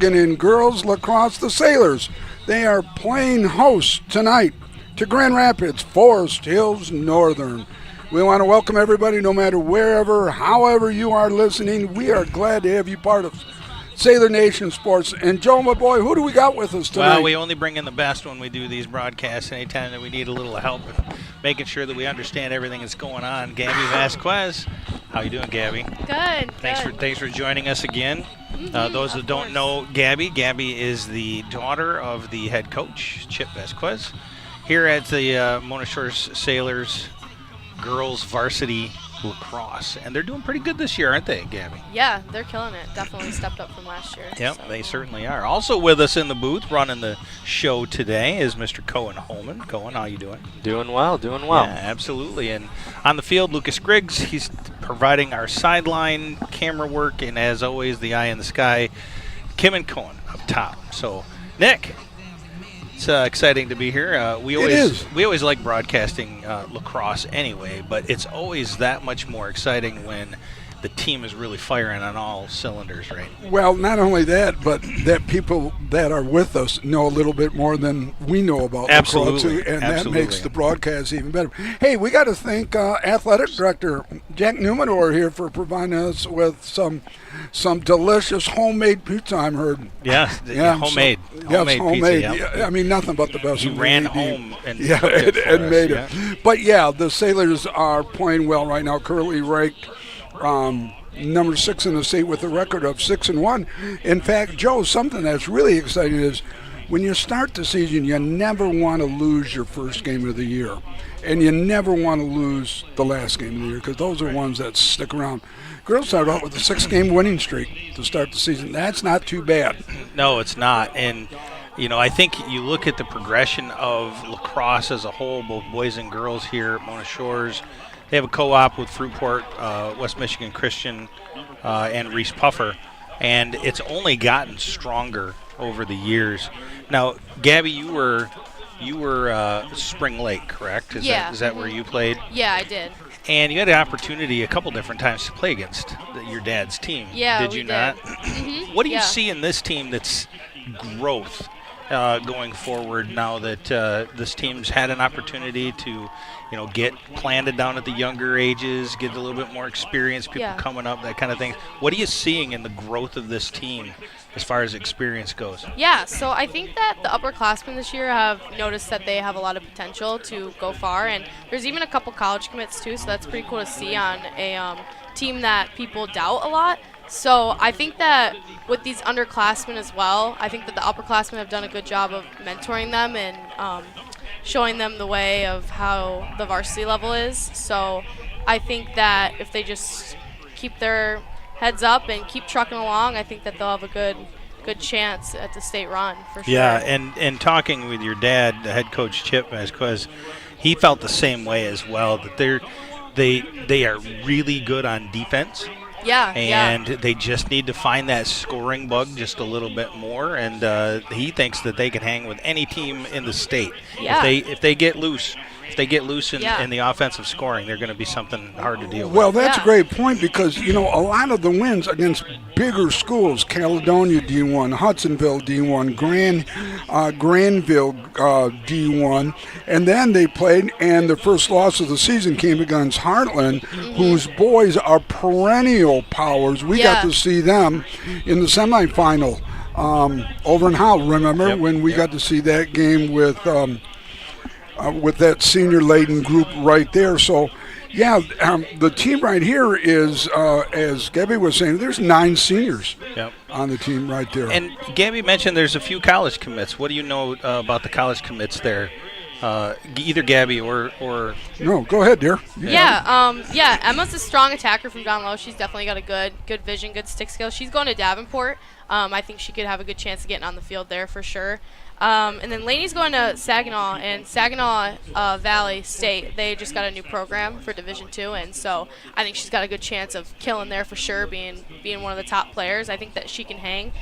In girls lacrosse, the Sailors. They are playing host tonight to Grand Rapids, Forest Hills Northern. We want to welcome everybody, no matter wherever, however you are listening. We are glad to have you part of Sailor Nation Sports. And Joe, my boy, who do we got with us tonight? Well, we only bring in the best when we do these broadcasts. Anytime that we need a little help with making sure that we understand everything that's going on. Gabby Vasquez, how you doing, Gabby? Good. Thanks for joining us again. Those that don't know Gabby is the daughter of the head coach, Chip Vasquez, here at the Mona Shores Sailors girls varsity lacrosse. And they're doing pretty good this year, aren't they, Gabby? Yeah, they're killing it. Definitely stepped up from last year. Yep, so. They certainly are. Also with us in the booth running the show today is Mr. Cohen Holman. Cohen, how you doing? Doing well. Yeah, absolutely. And on the field, Lucas Griggs, he's providing our sideline camera work, and as always, the eye in the sky, Kim and Cohen up top. So, Nick, it's exciting to be here. We always like broadcasting lacrosse anyway, but it's always that much more exciting when the team is really firing on all cylinders, right? Well, not only that, but that people that are with us know a little bit more than we know about lacrosse, and that makes the broadcast even better. Hey, we got to thank Athletic Director Jack Newman here for providing us with some delicious homemade pizza, I heard. Yeah, homemade. Homemade pizza. Yeah. I mean, nothing but the best. He ran home and cooked it for us, made it. But yeah, the Sailors are playing well right now, currently ranked number 6 in the state with a record of 6-1. In fact, Joe, something that's really exciting is when you start the season, you never want to lose your first game of the year, and you never want to lose the last game of the year because those are ones that stick around. Girls started out with a 6-game winning streak to start the season. That's not too bad. No, it's not. And I think you look at the progression of lacrosse as a whole, both boys and girls here at Mona Shores. They have a co-op with Fruitport, West Michigan Christian, and Reese Puffer, and it's only gotten stronger over the years. Now, Gabby, you were Spring Lake, correct? Is that where you played? Yeah, I did. And you had an opportunity a couple different times to play against your dad's team. Yeah, did you not? Mm-hmm. What do you see in this team that's growth going forward now that this team's had an opportunity to get planted down at the younger ages, get a little bit more experience, people coming up, that kind of thing. What are you seeing in the growth of this team as far as experience goes? Yeah, so I think that the upperclassmen this year have noticed that they have a lot of potential to go far, and there's even a couple college commits too, so that's pretty cool to see on a team that people doubt a lot. So I think that with these underclassmen as well, I think that the upperclassmen have done a good job of mentoring them and showing them the way of how the varsity level is. So I think that if they just keep their heads up and keep trucking along, I think that they'll have a good chance at the state run for sure. Yeah, and talking with your dad, the head coach Chip Vasquez, he felt the same way as well, that they are really good on defense. Yeah, and they just need to find that scoring bug just a little bit more, and he thinks that they can hang with any team in the state. Yeah. If they get loose in the offensive scoring, they're going to be something hard to deal with. Well, that's a great point because, a lot of the wins against bigger schools, Caledonia D1, Hudsonville D1, Granville D1, and then they played, and the first loss of the season came against Heartland, whose boys are perennial powers. We got to see them in the semifinal over in Howell, remember, when we got to see that game with that senior-laden group right there. So, the team right here is, as Gabby was saying, there's 9 seniors on the team right there. And Gabby mentioned there's a few college commits. What do you know about the college commits there? Either Gabby or No, go ahead, dear. Emma's a strong attacker from down low. She's definitely got a good vision, good stick skill. She's going to Davenport. I think she could have a good chance of getting on the field there for sure. And then Laney's going to Saginaw, and Saginaw Valley State, they just got a new program for Division II, and so I think she's got a good chance of killing there for sure, being one of the top players. I think that she can hang.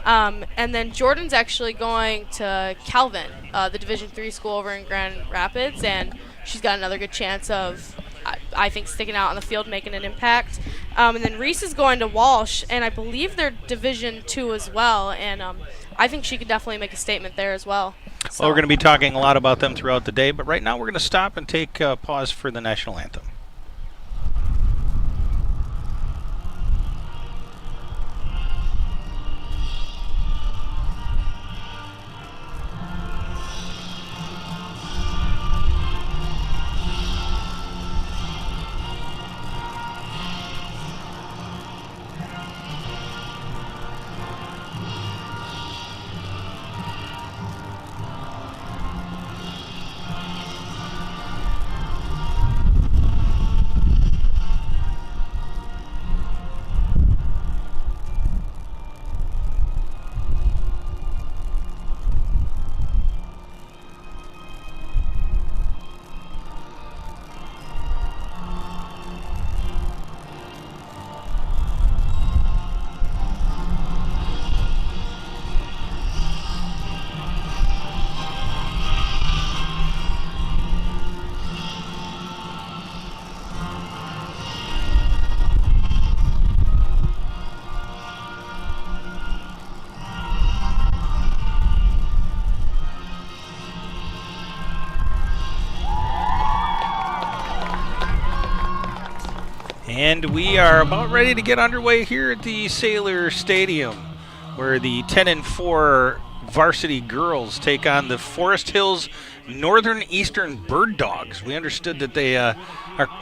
And then Jordan's actually going to Calvin, the Division III school over in Grand Rapids, and she's got another good chance of, I think, sticking out on the field, making an impact. And then Reese is going to Walsh, and I believe they're Division II as well. And I think she could definitely make a statement there as well. So. Well, we're going to be talking a lot about them throughout the day, but right now we're going to stop and take a pause for the national anthem. And we are about ready to get underway here at the Sailor Stadium, where the 10-4 varsity girls take on the Forest Hills Northern Eastern Bird Dogs. We understood that they are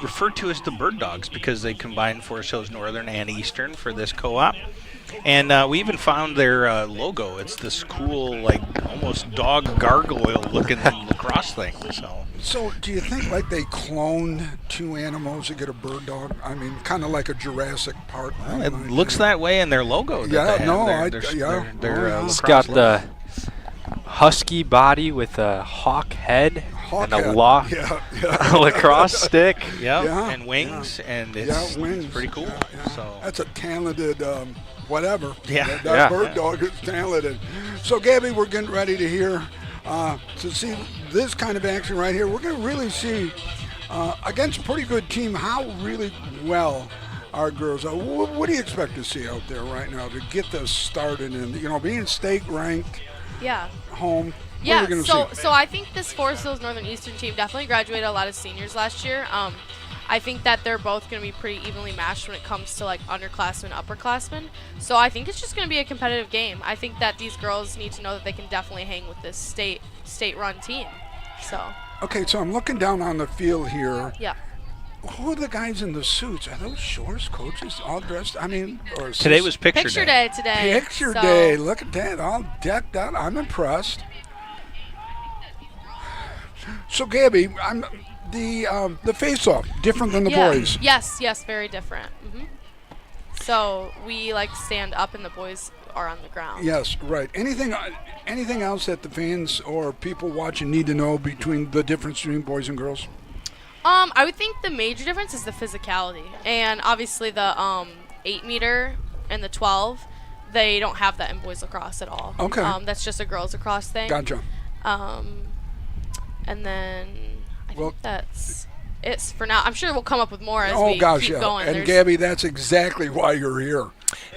referred to as the Bird Dogs because they combine Forest Hills Northern and Eastern for this co-op. And we even found their logo. It's this cool, like, almost dog gargoyle-looking lacrosse thing. So do you think, like, they cloned two animals to get a bird dog? I mean, kind of like a Jurassic Park thing. Well, it looks that way in their logo. It's got the husky body with a hawk head and a lacrosse stick. And wings, and it's pretty cool. Yeah. So that's a talented whatever. That bird dog is talented. So, Gabby, we're getting ready to hear to see this kind of action right here. We're going to really see against a pretty good team how really well our girls are. What do you expect to see out there right now to get this started and being state ranked? Home. So I think this Forest Hills Northern Eastern team definitely graduated a lot of seniors last year. I think that they're both going to be pretty evenly matched when it comes to like underclassmen, upperclassmen. So I think it's just going to be a competitive game. I think that these girls need to know that they can definitely hang with this state-run team. So. Okay, so I'm looking down on the field here. Yeah. Who are the guys in the suits? Are those Shores coaches all dressed? I mean, or today was picture day today. Picture day. Look at that, all decked out. I'm impressed. So, Gabby, the face-off different than the boys. Yes, very different. Mm-hmm. So we like stand up, and the boys are on the ground. Yes, right. Anything else that the fans or people watching need to know between the difference between boys and girls? I would think the major difference is the physicality, and obviously the 8-meter and the 12. They don't have that in boys lacrosse at all. Okay. That's just a girls lacrosse thing. Gotcha. And then I think that's it for now. I'm sure we'll come up with more as we keep going. And Gabby, that's exactly why you're here.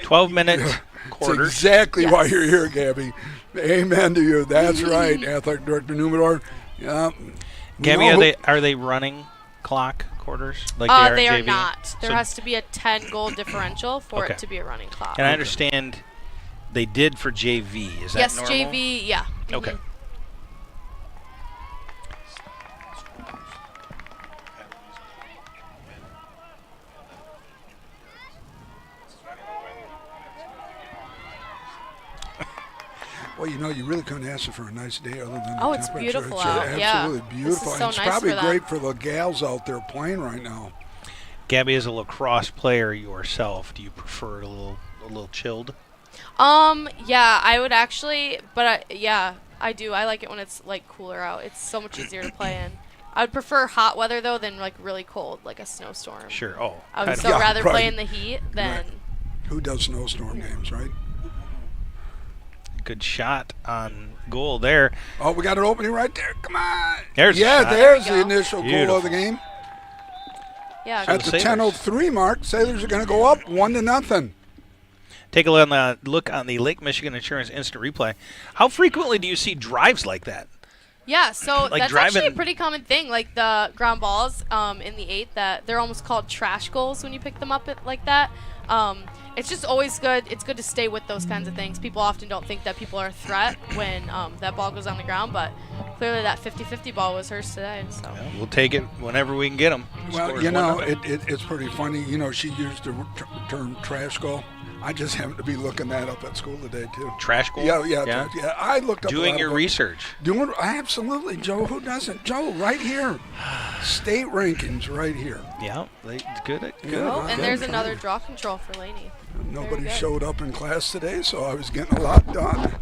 12-minute quarters. That's exactly why you're here, Gabby. Amen to you. That's right, Athletic Director Numidor. Yeah. Gabby, are they running clock quarters like they are are JV? not. There has to be a 10-goal differential for it to be a running clock. And I understand they did for JV. Is that normal? Yes, JV, yeah. Okay. Well, you really couldn't ask for a nice day other than the it's temperature. beautiful It's out. absolutely beautiful. This is so it's nice probably for them. great for the gals out there playing right now. Gabby, as a lacrosse player yourself, do you prefer it a little chilled? Yeah, I would actually, but I do. I like it when it's like cooler out. It's so much easier to play in. I would prefer hot weather though than like really cold, like a snowstorm. Sure. I would rather play in the heat than. Right. Who does snowstorm games, right? Good shot on goal there. Oh, we got an opening right there. Come on. There's the shot. the initial Beautiful. goal of the game. Yeah. At the 10:03 mark, Sailors are going to go up 1-0. Take a look on the Lake Michigan Insurance Instant Replay. How frequently do you see drives like that? Yeah, so Like that's driving- actually a pretty common thing. Like the ground balls in the 8, that they're almost called trash goals when you pick them up like that. It's just always good. It's good to stay with those kinds of things. People often don't think that people are a threat when that ball goes on the ground, but clearly that 50-50 ball was hers today. So Yeah, we'll take it whenever we can get them. Well, you know, it's pretty funny. You know, she used the term trash goal. I just happened to be looking that up at school today, too. Trash goal? Yeah. I looked up Doing your research. Absolutely, Joe. Who doesn't? Joe, right here. State rankings right here. Yeah, good. Oh, and there's another draw control for Laney. Nobody showed up in class today, so I was getting a lot done.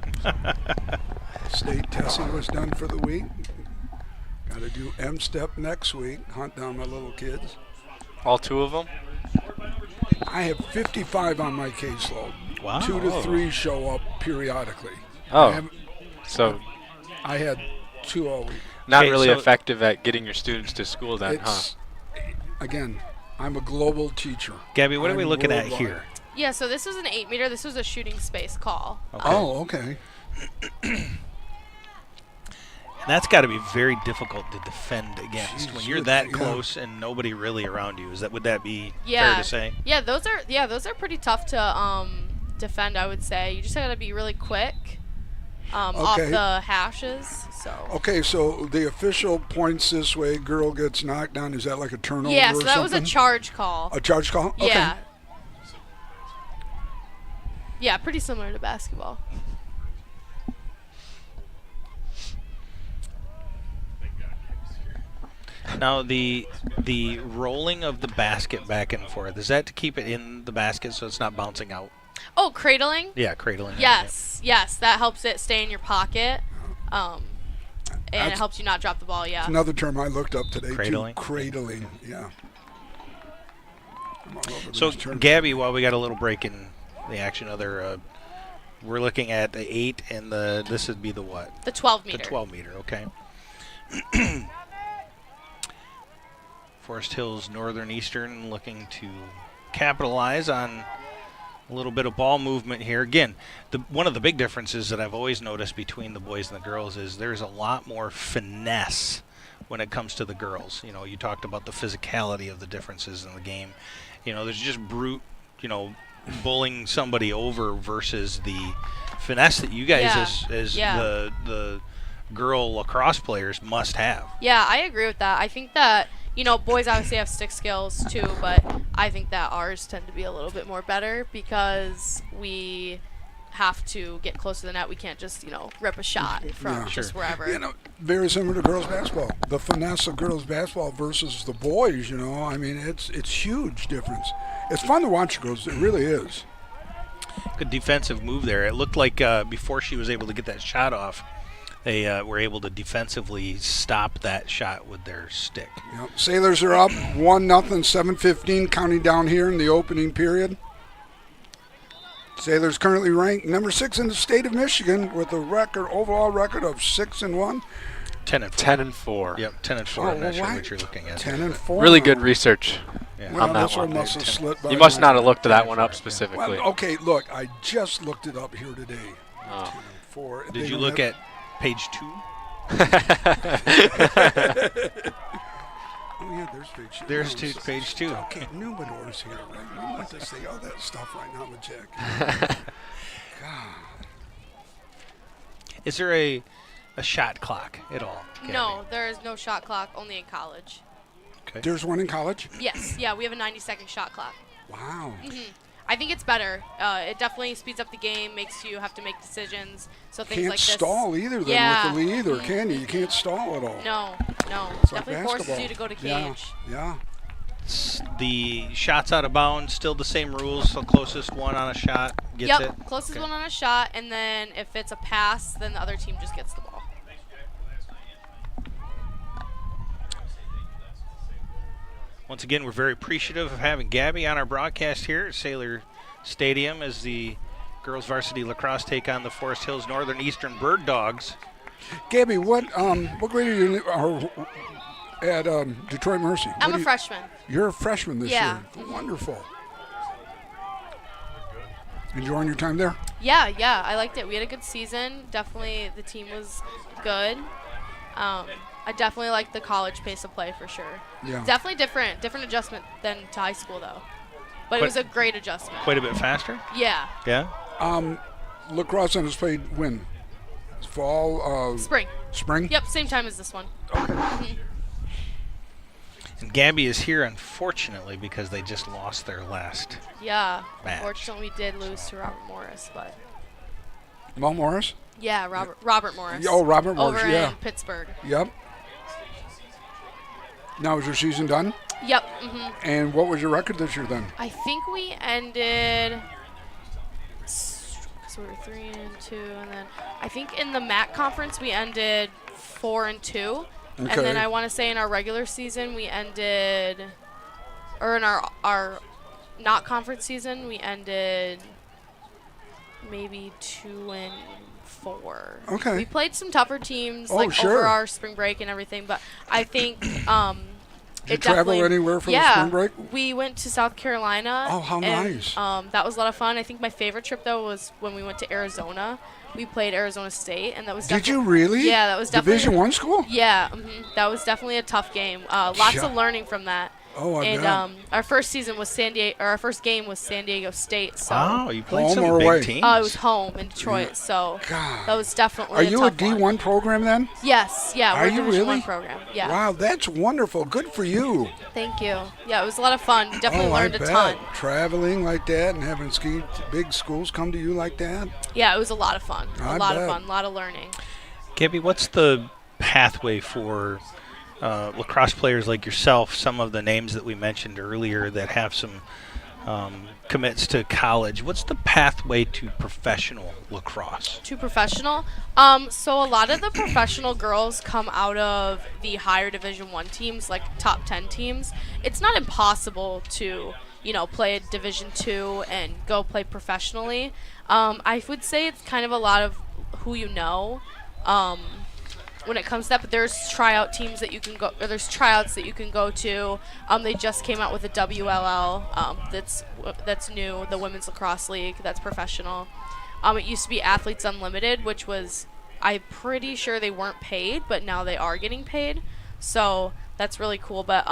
State testing was done for the week. Got to do M-step next week, hunt down my little kids. All 2 of them? I have 55 on my caseload. Wow. 2 to 3 show up periodically. Oh, so I had 2 all week. not Okay, really so effective at getting your students to school then, huh? Again, I'm a global teacher. Gabby, what are we I'm looking at worldwide. here? Yeah, so this was an 8-meter. This was a shooting space call. Okay. Oh, okay. And that's got to be very difficult to defend against Jeez, when you're that close and nobody really around you. Would that be fair to say? Yeah, those are pretty tough to defend, I would say. You just got to be really quick off the hashes. So Okay, so the official points this way, girl gets knocked down. Is that like a turnover yeah, or so that was a something? charge call. A charge call? Okay. Yeah. Yeah, pretty similar to basketball. Now the rolling of the basket back and forth, is that to keep it in the basket so it's not bouncing out? Oh, cradling? Yeah, cradling. Yes, that helps it stay in your pocket. And it helps you not drop the ball, yeah. It's another term I looked up today, Cradling? too. Cradling, yeah. So, Gabby, while we got a little break in the action, we're looking at the 8 and this would be the what? The 12-meter. The 12-meter, okay. Forest Hills Northern Eastern looking to capitalize on a little bit of ball movement here. Again, one of the big differences that I've always noticed between the boys and the girls is there's a lot more finesse when it comes to the girls. You know, you talked about the physicality of the differences in the game. You know, there's just brute, bullying somebody over versus the finesse that you guys as the girl lacrosse players must have. Yeah, I agree with that. I think that, boys obviously have stick skills too, but I think that ours tend to be a little bit more better because we have to get close to the net. We can't just, rip a shot from just wherever. Very similar to girls basketball. The finesse of girls basketball versus the boys, I mean, it's huge difference. It's fun to watch girls. It really is. Good defensive move there. It looked like before she was able to get that shot off, they were able to defensively stop that shot with their stick. Yep. Sailors are up 1-0, 7:15 counting down here in the opening period. Sailors currently ranked number 6 in the state of Michigan with a overall record of 6-1. 10-4. Yep, 10-4. Oh, I'm not sure what you're looking at. 10-4. Really good research on that one. You must not have looked at that one up specifically. Well, okay, look, I just looked it up here today. Oh. 10-4. Did you look at page 2? Oh, yeah, there's page 2. There's page 2. Okay, Numenor's here, right? We want to say all that stuff right now with Jack. God. Is there a shot clock at all? Gabby? No, there is no shot clock, only in college. Okay. There's one in college? Yes, yeah, we have a 90-second shot clock. Wow. I think it's better. It definitely speeds up the game, makes you have to make decisions. So things Can't like this. stall either then with the lead, or can you? You can't stall at all. No. It's Definitely like forces basketball. you to go to cage. Yeah. The shots out of bounds, still the same rules. So closest one on a shot gets it. Closest one on a shot, and then if it's a pass, then the other team just gets the ball. Once again, we're very appreciative of having Gabby on our broadcast here at Sailor Stadium as the girls varsity lacrosse take on the Forest Hills Northern Eastern Bird Dogs. Gabby, what grade are you? at Detroit Mercy? I'm a freshman. You're a freshman this Yeah. year. Wonderful. Enjoying your time there? Yeah, I liked it. We had a good season. Definitely, the team was good. I definitely like the college pace of play for sure. Yeah. Definitely different adjustment than to high school though. But it was a great adjustment. Quite a bit faster? Yeah. Yeah? Lacrosse has played when? Fall? Spring. Spring? Yep, same time as this one. And Gabby is here, unfortunately, because they just lost their last. Yeah. Match. Unfortunately, we did lose to Robert Morris, but. Mel Morris? Yeah, Robert Morris. Oh, Robert Morris, over yeah. in Pittsburgh. Yep. Now, is your season done? Yep. And what was your record this year then? I think we ended. So we were 3-2, and then I think in the MAC conference we ended 4-2, Okay. and then I want to say in our regular season we ended, or in our not conference season we ended maybe 2-4. Okay. We played some tougher teams sure. over our spring break and everything, but I think Did you travel anywhere for the spring break? We went to South Carolina. Oh, how and, nice. That was a lot of fun. I think my favorite trip, though, was when we went to Arizona. We played Arizona State, and that was Did you really? Yeah, that was definitely. Division I school? Yeah, that was definitely a tough game. Lots of learning from that. Oh, I and bet. our first season was our first game was San Diego State. So You played Home some or big away? teams. it was home in Detroit. So God. that was definitely. Are you a tough one. D1 program then? Yes. Yeah. Are we're a you Division really? I program. Yeah. Wow, that's wonderful. Good for you. Thank you. Yeah, it was a lot of fun. Definitely learned I a bet. ton. Traveling like that and having big schools come to you like that? Yeah, it was a lot of fun. I A lot bet. of fun. A lot of learning. Gabby, what's the pathway for lacrosse players like yourself, some of the names that we mentioned earlier that have some commits to college? What's the pathway to professional lacrosse? To professional. So a lot of the professional girls come out of the higher Division I teams, like top 10 teams. It's not impossible to, play a Division II and go play professionally. I would say it's kind of a lot of who you know. When it comes to that, but there's tryout teams that you can go, or there's tryouts that you can go to. They just came out with a WLL that's new, the Women's Lacrosse League, that's professional. It used to be Athletes Unlimited, which was, I'm pretty sure they weren't paid, but now they are getting paid. So that's really cool. But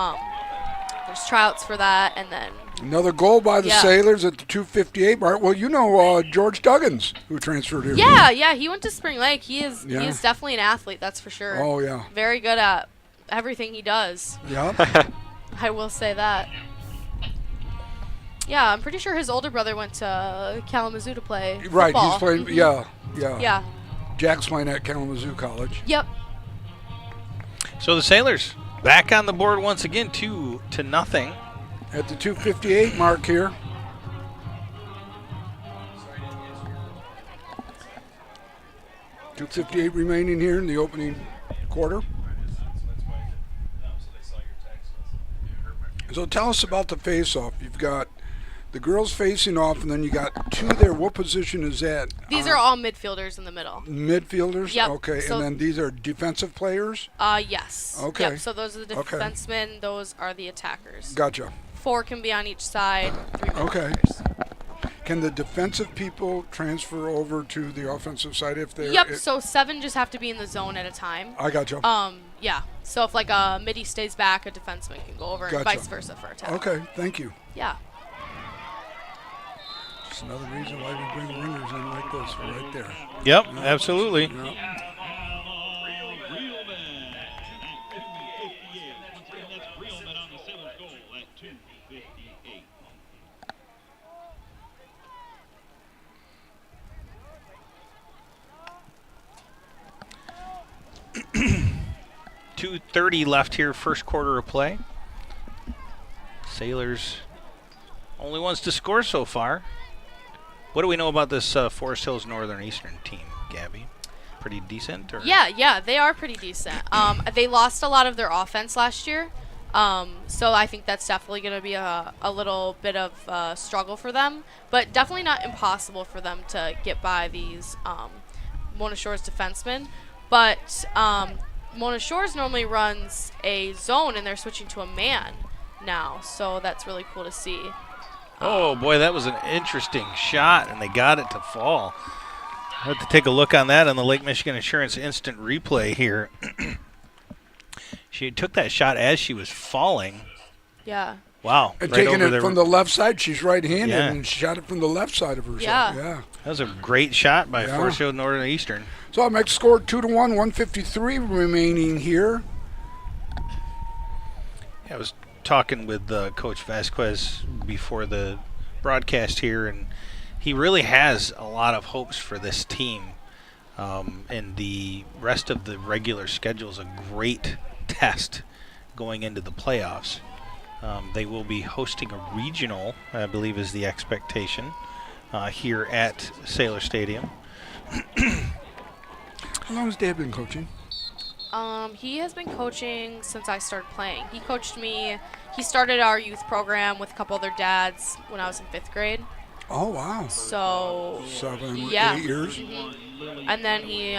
there's tryouts for that, and then Another goal by the Sailors at the 2:58 mark. Well, George Duggins, who transferred here. Yeah, he went to Spring Lake. He is definitely an athlete, that's for sure. Oh, yeah. Very good at everything he does. Yeah. I will say that. Yeah, I'm pretty sure his older brother went to Kalamazoo to play football. Right, he's playing, yeah. Yeah. Jack's playing at Kalamazoo College. Yep. So the Sailors back on the board once again, 2-0. At the 2:58 mark here. .258 remaining here in the opening quarter. So tell us about the face-off. You've got the girls facing off, and then you got two there. What position is that? These are all midfielders in the middle. Midfielders? Yep. Okay, So and then these are defensive players? Yes. Okay. Yep, so those are the Okay. defensemen. Those are the attackers. Gotcha. 4 can be on each side. 3 Okay. midfielders. Can the defensive people transfer over to the offensive side if they're... Yep, so 7 just have to be in the zone at a time. I gotcha. Yeah. So if like a midi stays back, a defenseman can go over, and Gotcha. vice versa for attack. Okay, thank you. Yeah. That's another reason why we bring ringers in like this, right there. Yep, absolutely. Yeah. .230 left here, first quarter of play. Sailors only ones to score so far. What do we know about this Forest Hills Northern Eastern team, Gabby? Pretty decent? Or? Yeah, they are pretty decent. They lost a lot of their offense last year, so I think that's definitely going to be a little bit of a struggle for them, but definitely not impossible for them to get by these Mona Shores defensemen. But Mona Shores normally runs a zone, and they're switching to a man now, so that's really cool to see. Oh, boy, that was an interesting shot, and they got it to fall. I have to take a look on that on the Lake Michigan Insurance instant replay here. She took that shot as she was falling. Yeah. Wow. And right taking over it from the left side, she's right-handed, Yeah. and shot it from the left side of her. Yeah. So, yeah. That was a great shot by Yeah. Forest Hill Northeastern. So I'll make the score 2-1, 153 remaining here. I was talking with Coach Vasquez before the broadcast here, and he really has a lot of hopes for this team. And the rest of the regular schedule is a great test going into the playoffs. They will be hosting a regional, I believe is the expectation, here at Sailor Stadium. How long has Dad been coaching? He has been coaching since I started playing. He coached me. He started our youth program with a couple other dads when I was in 5th grade. Oh, wow. So 7, yeah. 8 years. And then he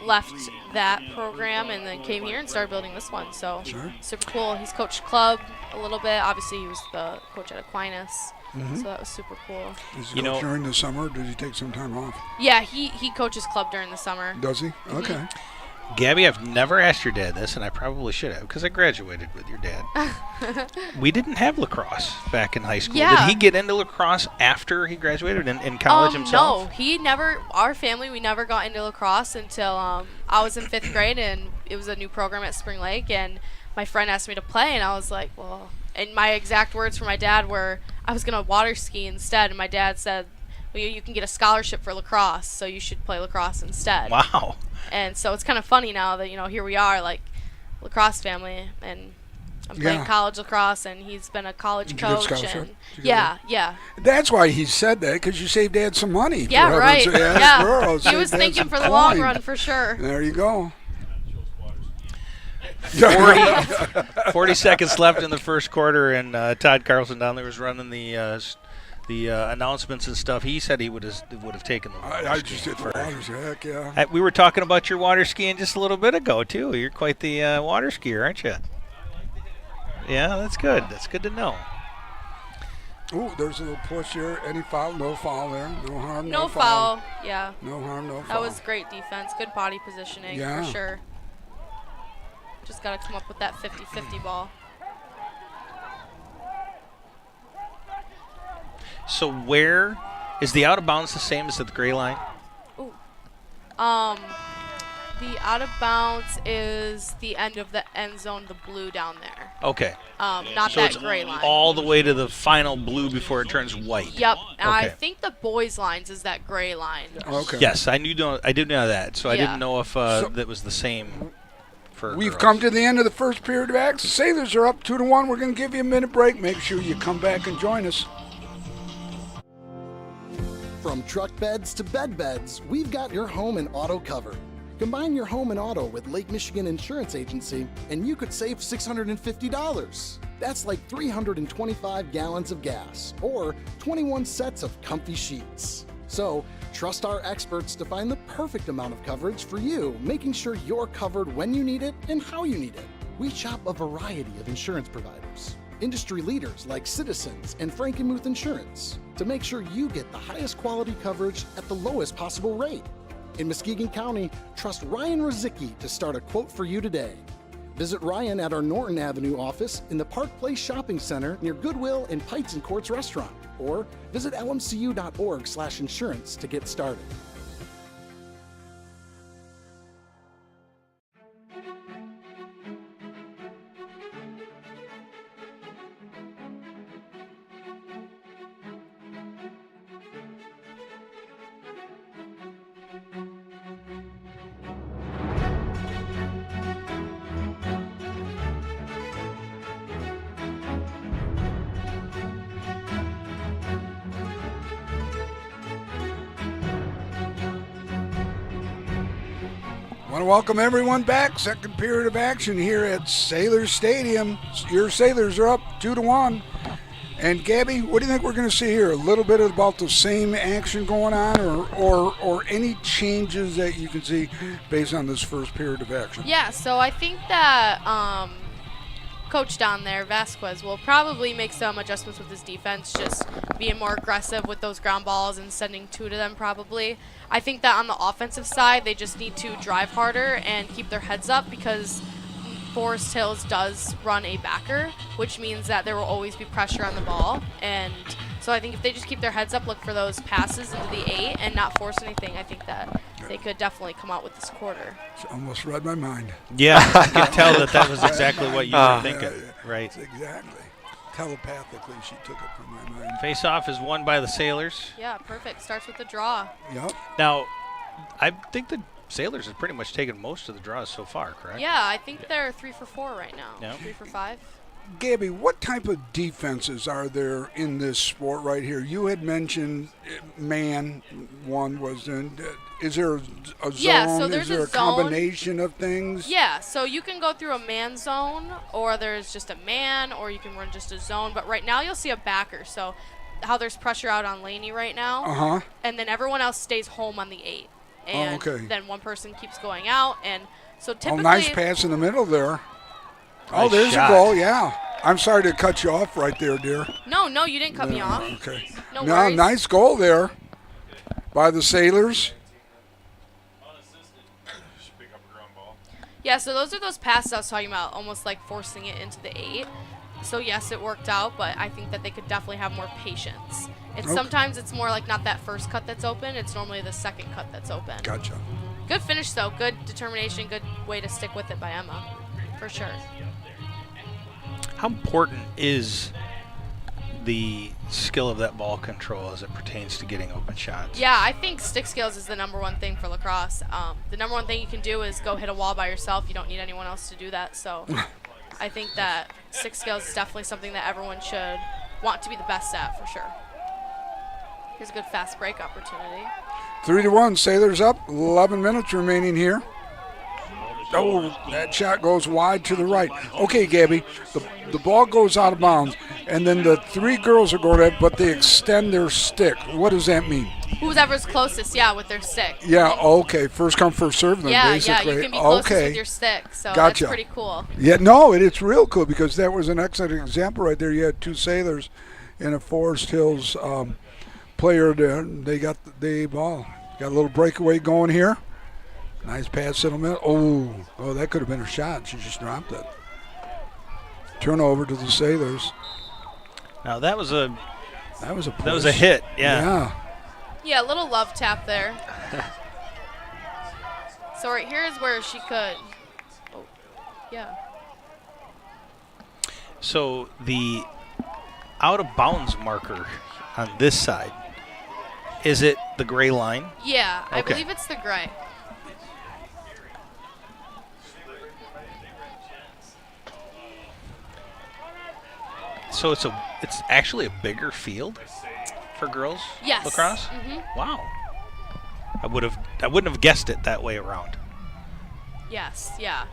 left that program and then came here and started building this one. So Sure. super cool. He's coached club a little bit. Obviously, he was the coach at Aquinas. So that was super cool. Does he coach during the summer, or does he take some time off? Yeah, he coaches club during the summer. Does he? Okay. Gabby, I've never asked your dad this, and I probably should have, because I graduated with your dad. We didn't have lacrosse back in high school. Yeah. Did he get into lacrosse after he graduated in college himself? No, he never. Our family, we never got into lacrosse until I was in 5th grade, and it was a new program at Spring Lake, and my friend asked me to play, and I was like, well. And my exact words from my dad were, I was gonna water ski instead, and my dad said, well, you can get a scholarship for lacrosse, so you should play lacrosse instead. Wow. And so it's kind of funny now that, here we are, like, lacrosse family, and I'm playing college lacrosse, and he's been a college coach. And yeah. That's why he said that, because you saved Dad some money. Yeah, right. Yeah. Girl, he was thinking for the long run, for sure. There you go. 40 seconds left in the first quarter, and Todd Carlson down there was running the announcements and stuff. He said he would have taken the water I ski just did the first. waters, heck yeah. We were talking about your water skiing just a little bit ago, too. You're quite the water skier, aren't you? Yeah, that's good. That's good to know. Oh, there's a little push here. Any foul? No foul there. No harm, no foul. Yeah. No harm, no foul. That was great defense. Good body positioning, for sure. Just got to come up with that 50-50 ball. So where is the out of bounds the same as at the gray line? Ooh. The out of bounds is the end of the end zone, the blue down there. Okay. Not so that it's gray line. all the way to the final blue before it turns white. Yep. Okay. I think the boys' lines is that gray line. Okay. Yes, I did know that. So I didn't know if that was the same. We've come to the end of the first period of action. The Sailors are up 2-1. We're going to give you a minute break. Make sure you come back and join us. From truck beds to bed beds, we've got your home and auto covered. Combine your home and auto with Lake Michigan Insurance Agency, and you could save $650. That's like 325 gallons of gas, or 21 sets of comfy sheets. So, trust our experts to find the perfect amount of coverage for you, making sure you're covered when you need it and how you need it. We shop a variety of insurance providers, industry leaders like Citizens and Frankenmuth Insurance, to make sure you get the highest quality coverage at the lowest possible rate. In Muskegon County, trust Ryan Rozicki to start a quote for you today. Visit Ryan at our Norton Avenue office in the Park Place Shopping Center near Goodwill and Pites and Courts Restaurant, or visit lmcu.org/insurance to get started. I want to welcome everyone back. Second period of action here at Sailor Stadium. Your Sailors are up 2-1. And Gabby, what do you think we're going to see here? A little bit about the same action going on, or any changes that you can see based on this first period of action? Yeah, so I think that coach down there, Vasquez, will probably make some adjustments with his defense, just being more aggressive with those ground balls and sending 2 to them probably. I think that on the offensive side, they just need to drive harder and keep their heads up, because Forest Hills does run a backer, which means that there will always be pressure on the ball. And so I think if they just keep their heads up, look for those passes into the 8 and not force anything, I think that they could definitely come out with this quarter. She almost read my mind. Yeah, I can tell that was exactly what you were thinking. Right. Exactly. Telepathically, she took it from my mind. Face-off is won by the Sailors. Yeah, perfect. Starts with the draw. Yep. Now, I think the Sailors have pretty much taken most of the draws so far, correct? Yeah, I think they're 3 for 4 right now. Yeah. 3 for 5. Gabby, what type of defenses are there in this sport right here? You had mentioned man one was in. Is there a zone? Yeah, so there's is there a a zone. combination of things? Yeah, so you can go through a man zone, or there's just a man, or you can run just a zone. But right now you'll see a backer. So how there's pressure out on Laney right now, and then everyone else stays home on the 8. And then one person keeps going out, and so typically. Oh, nice pass in the middle there. Oh, Nice there's shot. a goal, yeah. I'm sorry to cut you off right there, dear. No, you didn't cut me off. Okay. No worries. Nice goal there by the Sailors. Yeah, so those are those passes I was talking about, almost like forcing it into the 8. So yes, it worked out, but I think that they could definitely have more patience. And sometimes it's more like not that first cut that's open, it's normally the second cut that's open. Gotcha. Good finish though, good determination, good way to stick with it by Emma, for sure. How important is the skill of that ball control as it pertains to getting open shots? Yeah, I think stick skills is the #1 thing for lacrosse. The #1 thing you can do is go hit a wall by yourself. You don't need anyone else to do that. So I think that stick skills is definitely something that everyone should want to be the best at, for sure. Here's a good fast break opportunity. 3-1, Sailors up. 11 minutes remaining here. Oh, that shot goes wide to the right. Okay, Gabby, the ball goes out of bounds, and then the 3 girls are going at, but they extend their stick. What does that mean? Whoever's closest, yeah, with their stick. Yeah, okay. First come, first serve then, basically. Yeah, you can be closest with your stick, so Gotcha. That's pretty cool. Yeah, no, it's real cool, because that was an excellent example right there. You had 2 Sailors and a Forest Hills player there. They got the ball. Got a little breakaway going here. Nice pass in the middle. Oh, that could have been a shot. She just dropped it. Turnover to the Sailors. Now that was a push. hit. Yeah. Yeah, a little love tap there. So right here is where she could. Oh, yeah. So the out of bounds marker on this side, is it the gray line? Yeah, I Okay. believe it's the gray. So it's actually a bigger field for girls Yes. lacrosse? Mm-hmm. Wow. I wouldn't have guessed it that way around. Yes, yeah.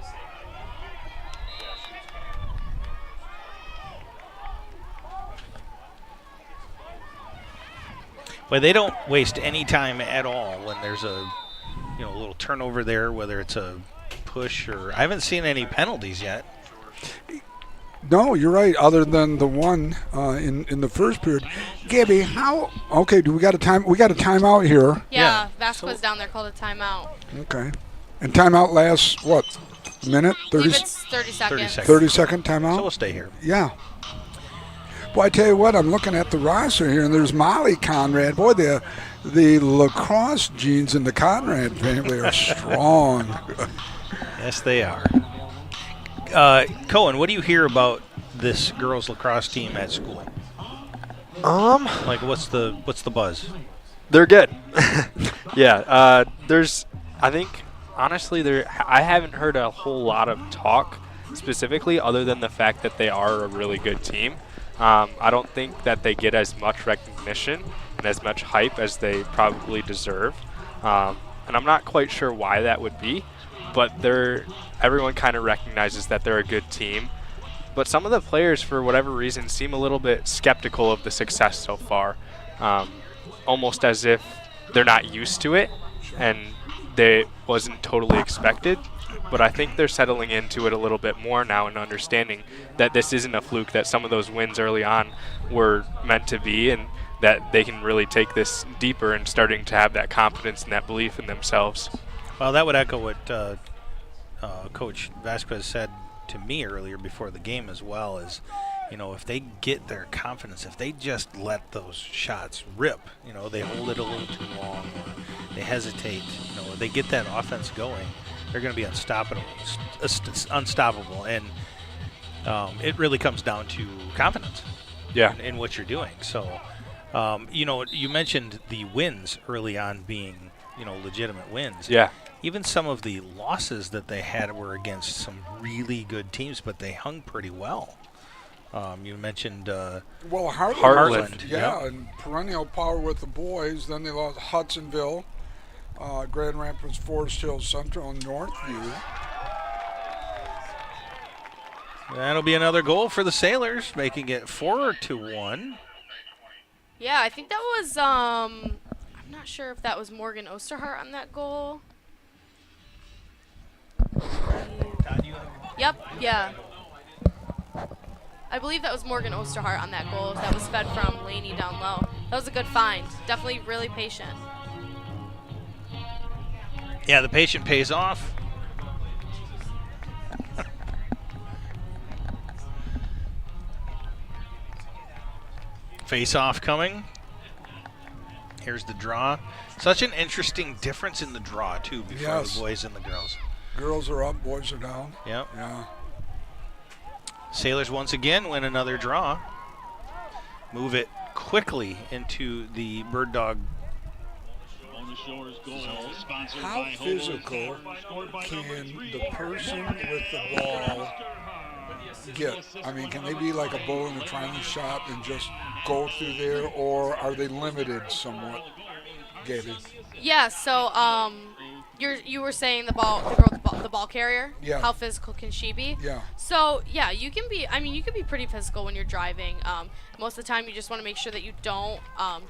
But they don't waste any time at all when there's a little turnover there, whether it's a push or I haven't seen any penalties yet. No, you're right. Other than the one in the first period, Gabby, how? Okay, do we got a time? We got a timeout here. Yeah, Vasquez down there called a timeout. Okay, and timeout lasts what? A minute? I believe it's 30 seconds. 30-second timeout. So we'll stay here. Yeah. Boy, I tell you what, I'm looking at the roster here, and there's Molly Conrad. Boy, the lacrosse genes in the Conrad family are strong. Yes, they are. Cohen, what do you hear about this girls lacrosse team at school? Like, what's the buzz? They're good. Yeah. I think, honestly, I haven't heard a whole lot of talk specifically other than the fact that they are a really good team. I don't think that they get as much recognition and as much hype as they probably deserve. And I'm not quite sure why that would be, but everyone kind of recognizes that they're a good team. But some of the players, for whatever reason, seem a little bit skeptical of the success so far, almost as if they're not used to it and they wasn't totally expected. But I think they're settling into it a little bit more now and understanding that this isn't a fluke, that some of those wins early on were meant to be, and that they can really take this deeper and starting to have that confidence and that belief in themselves. Well, that would echo what Coach Vasquez said to me earlier before the game as well, is, if they get their confidence, if they just let those shots rip, they hold it a little too long, or they hesitate, they get that offense going, they're going to be unstoppable. And it really comes down to confidence in what you're doing. So, you mentioned the wins early on being, legitimate wins. Yeah. Even some of the losses that they had were against some really good teams, but they hung pretty well. You mentioned Heartland. Yeah, and perennial power with the boys. Then they lost Hudsonville, Grand Rapids, Forest Hills Central, and Northview. That'll be another goal for the Sailors, making it 4-1. Yeah, I think that was, I'm not sure if that was Morgan Osterhart on that goal. Yep, yeah. I believe that was Morgan Osterhart on that goal. That was fed from Laney down low. That was a good find. Definitely really patient. Yeah, the patient pays off. Face-off coming. Here's the draw. Such an interesting difference in the draw, too, before the boys and the girls. Girls are up, boys are down. Yep. Yeah. Sailors once again win another draw. Move it quickly into the Bird Dog. How physical can the person with the ball get? I mean, can they be like a bull in a china shop and just go through there, or are they limited somewhat, Gabby? Yeah, so you were saying the ball carrier. Yeah. How physical can she be? Yeah. So yeah, you can be pretty physical when you're driving. Most of the time, you just want to make sure that you don't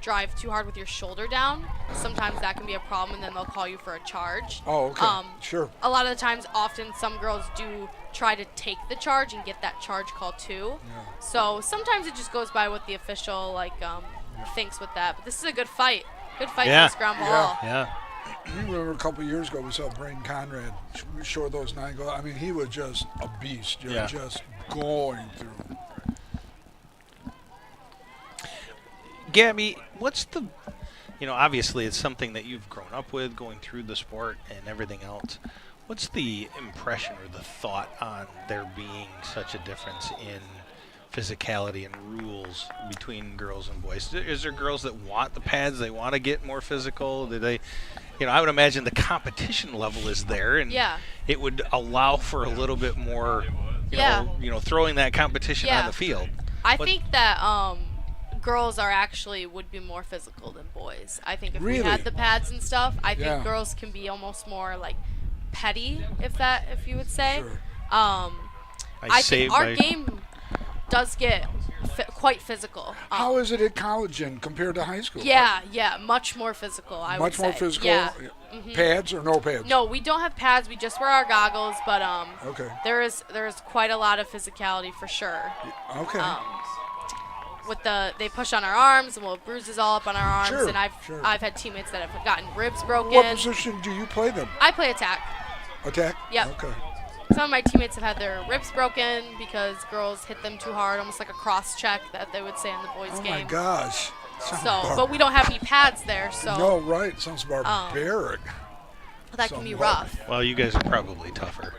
drive too hard with your shoulder down. Sometimes that can be a problem, and then they'll call you for a charge. Oh, okay. Sure. A lot of the times, often some girls do try to take the charge and get that charge call too. Yeah. So sometimes it just goes by what the official thinks with that. But this is a good fight. Good fight for this ground ball. Yeah. You remember a couple of years ago we saw Braden Conrad shore those 9 goals. I mean, he was just a beast. Just going through. Gabby, what's the, obviously it's something that you've grown up with, going through the sport and everything else. What's the impression or the thought on there being such a difference in physicality and rules between girls and boys? Is there girls that want the pads, they want to get more physical? Do they, I would imagine the competition level is there, and it would allow for a little bit more, throwing that competition on the field. I think that girls would be more physical than boys. I think if we had the pads and stuff, I think girls can be almost more like petty, if you would say. Sure. I think our game does get quite physical. How is it at college compared to high school? Yeah, much more physical, I would say. Much more physical? Yeah. Pads or no pads? No, we don't have pads. We just wear our goggles, but okay. there is quite a lot of physicality for sure. Okay. They push on our arms and we'll have bruises all up on our arms. Sure, and I've had teammates that have gotten ribs broken. What position do you play them? I play attack. Attack? Yep. Okay. Some of my teammates have had their ribs broken because girls hit them too hard, almost like a cross check that they would say in the boys' game. Oh my gosh. But we don't have any pads there, so. No, right. Sounds barbaric. That can be rough. Well, you guys are probably tougher.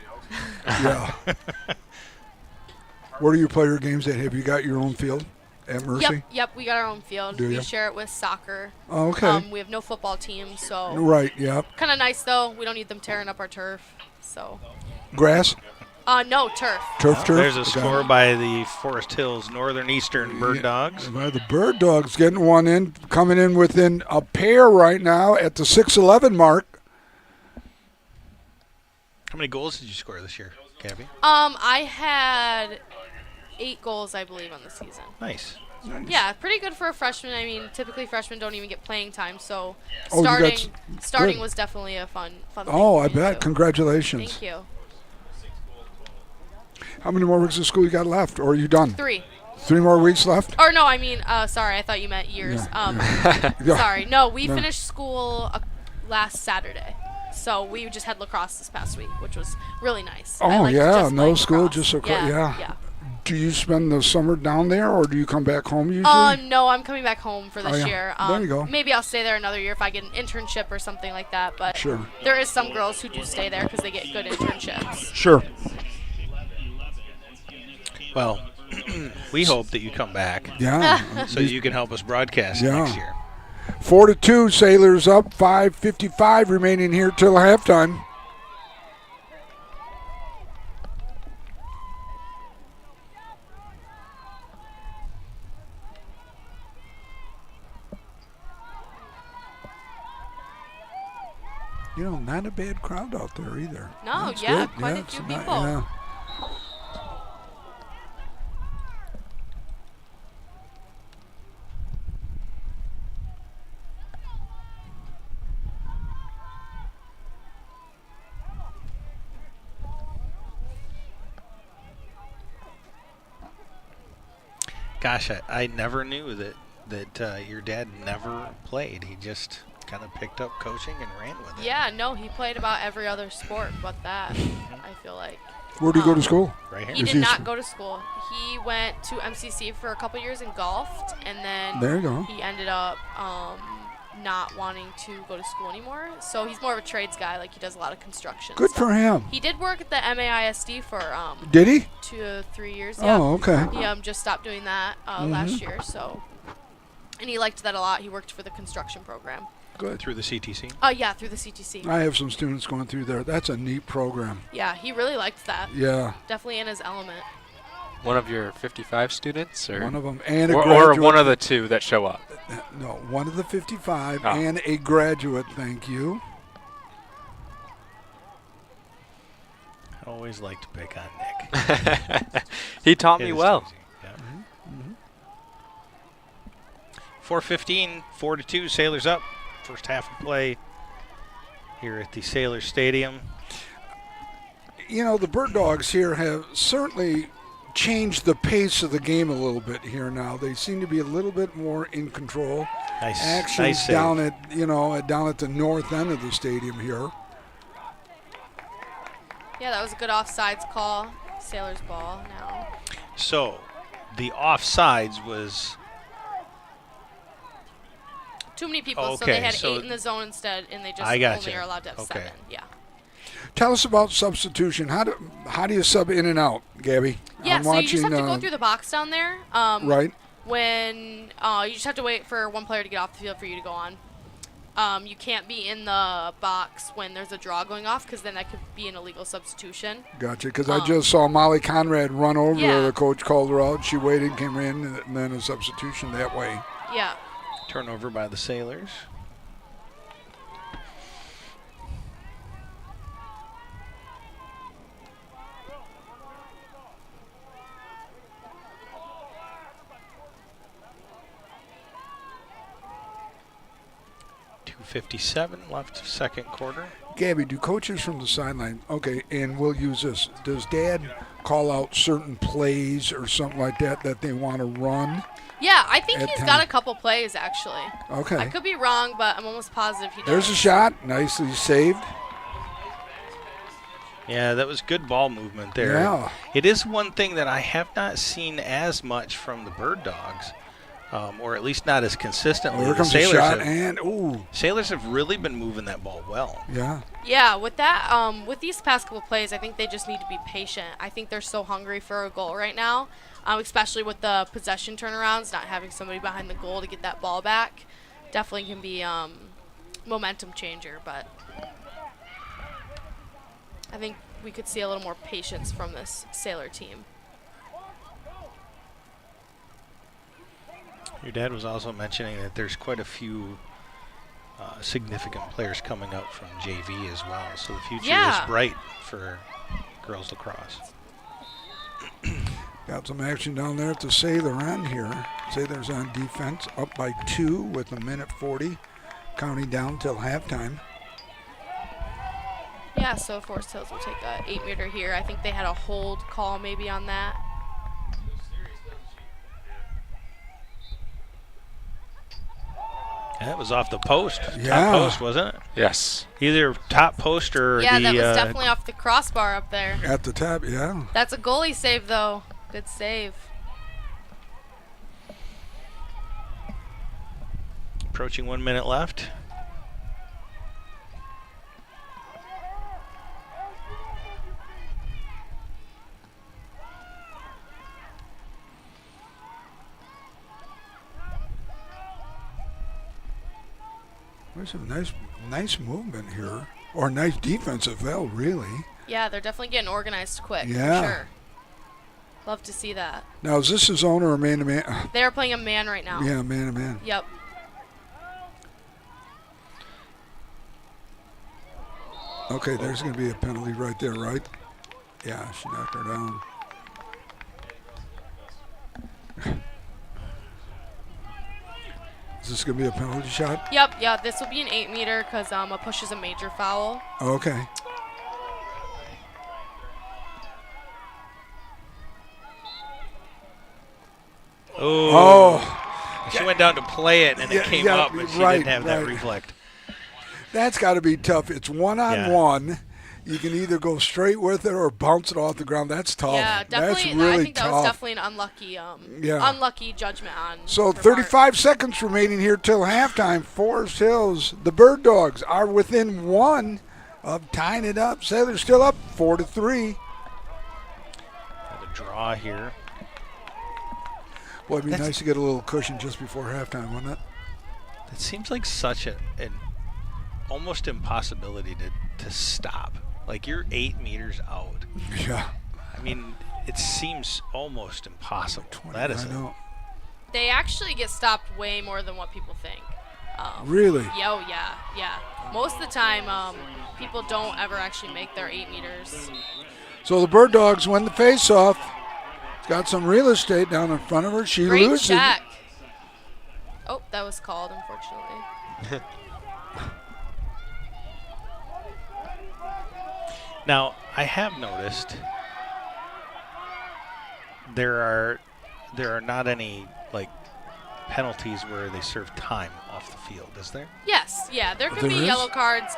Yeah. Where do you play your games at? Have you got your own field at Mercy? Yep, we got our own field. Do we you? share it with soccer. Oh, okay. We have no football team, so. Right, yep. Kind of nice, though. We don't need them tearing up our turf, so. Grass? No, turf. Turf? There's a score by the Forest Hills Northern Eastern Bird Dogs. By the Bird Dogs getting one in, coming in within a pair right now at the 6-11 mark. How many goals did you score this year, Gabby? I had 8 goals, I believe, on the season. Nice. Yeah, pretty good for a freshman. I mean, typically freshmen don't even get playing time, so Oh, starting good. was definitely a fun thing. Oh, for I me to bet. do. Congratulations. Thank you. How many more weeks of school you got left, or are you done? 3. 3 more weeks left? Or no, I mean, sorry, I thought you meant years. Yeah. Sorry, no, we No. finished school last Saturday, so we just had lacrosse this past week, which was really nice. I Oh, liked yeah, just no playing school, lacrosse. just lacrosse, yeah. Yeah. Do you spend the summer down there, or do you come back home usually? No, I'm coming back home for this yeah. year. There you go. Maybe I'll stay there another year if I get an internship or something like that. But Sure. there is some girls who do stay there because they get good internships. Sure. Well, we hope that you come back Yeah. so you can help us broadcast Yeah. next year. 4-2, Sailors up. 5:55 remaining here till halftime. You know, not a bad crowd out there either. No, That's yeah, good. quite a it's few not- people. yeah. Gosh, I never knew that your dad never played. He just kind of picked up coaching and ran with it. Yeah, no, he played about every other sport but that, I feel like. Where do you go to school? Right here. He Is did he- not go to school. He went to MCC for a couple years and golfed, and then There you go. he ended up not wanting to go to school anymore. So he's more of a trades guy, like he does a lot of construction. Good stuff. for him. He did work at the MAISD for Did he? 2 to 3 years. Yeah. Oh, okay. He just stopped doing that last year. So, and he liked that a lot. He worked for the construction program. Good. Through the CTC. Yeah, through the CTC. I have some students going through there. That's a neat program. Yeah, he really liked that. Yeah, Definitely in his element. One of your 55 students, or one of them and a or graduate. one of the 2 that show up? No, one of the 55 Oh. and a graduate. Thank you. I always like to pick on Nick. He taught It me is well. easy, yeah. 4:15, 4-2, Sailors up. First half of play here at the Sailor Stadium. You know, the Bird Dogs here have certainly changed the pace of the game a little bit here now. They seem to be a little bit more in control. Nice Actions save. down at down at the north end of the stadium here. Yeah, that was a good offsides call. Sailors ball now. So, the offsides was Too many people, so Okay, they had so 8 in the zone instead, and they just I got only you. are allowed to have Okay. 7. Yeah. Tell us about substitution. How do you sub in and out, Gabby? Yeah, I'm so you just have to watching, go through the box down there. Right. When you just have to wait for one player to get off the field for you to go on. You can't be in the box when there's a draw going off because then that could be an illegal substitution. Gotcha. Because I just saw Molly Conrad run over Yeah. there. The coach called her out. She waited, came in, and then a substitution that way. Yeah. turnover by the Sailors. .57 left second quarter. Gabby, do coaches from the sideline, okay, and we'll use this, does Dad call out certain plays or something like that they want to run? Yeah, I think At he's time. got a couple plays, actually. Okay. I could be wrong, but I'm almost positive he does. There's a shot. Nicely saved. Yeah, that was good ball movement there. Yeah. It is one thing that I have not seen as much from the Bird Dogs, or at least not as consistently. Here The comes a Sailors shot, have- and, ooh, Sailors have really been moving that ball well. yeah. Yeah, with that, with these past couple plays, I think they just need to be patient. I think they're so hungry for a goal right now, especially with the possession turnarounds, not having somebody behind the goal to get that ball back. Definitely can be momentum changer, but I think we could see a little more patience from this Sailor team. Your dad was also mentioning that there's quite a few significant players coming up from JV as well, so the future Yeah. is bright for girls lacrosse. Got some action down there at the Sailor end here. Sailor's on defense, up by 2 with 1:40, counting down till halftime. Yeah, so Forest Hills will take a 8-meter here. I think they had a hold call maybe on that. That was off the post. Yeah. Top post, wasn't it? Yes. Either top post or Yeah, the that was definitely off the crossbar up there. At the top, yeah. That's a goalie save, though. Good save. approaching 1 minute left. There's some nice movement here, or nice defensive well, really. Yeah, they're definitely getting organized quick. Yeah. For sure. Love to see that. Now, is this a zone or a man-to-man? They are playing a man right now. Yeah, man-to-man. Yep. Okay, there's going to be a penalty right there, right? Yeah, she knocked her down. Is this going to be a penalty shot? Yep, yeah, this will be an 8-meter because a push is a major foul. Okay. Oh. She went down to play it, and it came yeah, up, but she right, didn't have that right. reflect. That's got to be tough. It's one-on-one. You can either go straight with it or bounce it off the ground. That's tough. Yeah, definitely. That's really I think tough. that was definitely an unlucky, unlucky judgment on. So her 35 seconds remaining here till halftime. Forest Hills, the Bird Dogs are within one of tying it up. Sailor's still up 4-3. Had a draw here. Boy, it'd be nice to get a little cushion just before halftime, wouldn't it? It seems like such an almost impossibility to stop. Like, you're 8 meters out. Yeah. I mean, it seems almost impossible. That is I know. They actually get stopped way more than what people think. Really? Yeah. Most of the time, people don't ever actually make their 8 meters. So the Bird Dogs win the face-off. Got some real estate down in front of her. She Great loses. check. Oh, that was called, unfortunately. Now, I have noticed there are not any like penalties where they serve time off the field, is there? Yes, yeah, there can There be is? yellow cards.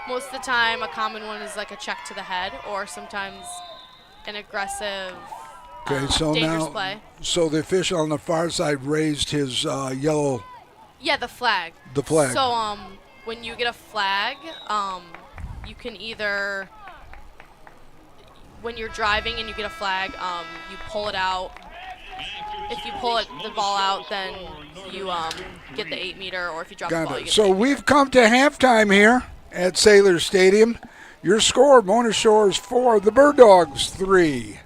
Most of the time, a common one is like a check to the head, or sometimes an aggressive, Okay, so dangerous now, play. so the official on the far side raised his yellow. Yeah, the flag. The flag. So when you get a flag, you can either, when you're driving and you get a flag, you pull it out. If you pull the ball out, then you get the 8 meter, or if you drop the Got ball, you it. get So the 8 meter. we've come to halftime here at Sailor Stadium. Your score: Mona Shores 4, the Bird Dogs 3.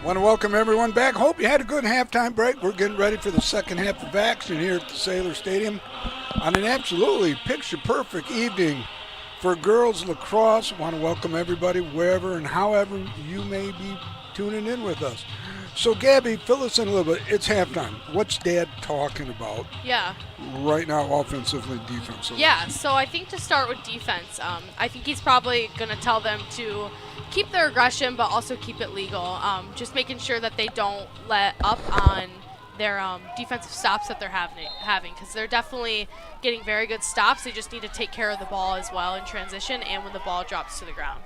Want to welcome everyone back. Hope you had a good halftime break. We're getting ready for the second half of action here at the Sailor Stadium on an absolutely picture-perfect evening for girls lacrosse. Want to welcome everybody wherever and however you may be tuning in with us. So, Gabby, fill us in a little bit. It's halftime. What's Dad talking about Yeah. right now, offensively, defensively? Yeah, so I think to start with defense, I think he's probably going to tell them to keep their aggression, but also keep it legal. Just making sure that they don't let up on their defensive stops that they're having, because they're definitely getting very good stops. They just need to take care of the ball as well in transition and when the ball drops to the ground.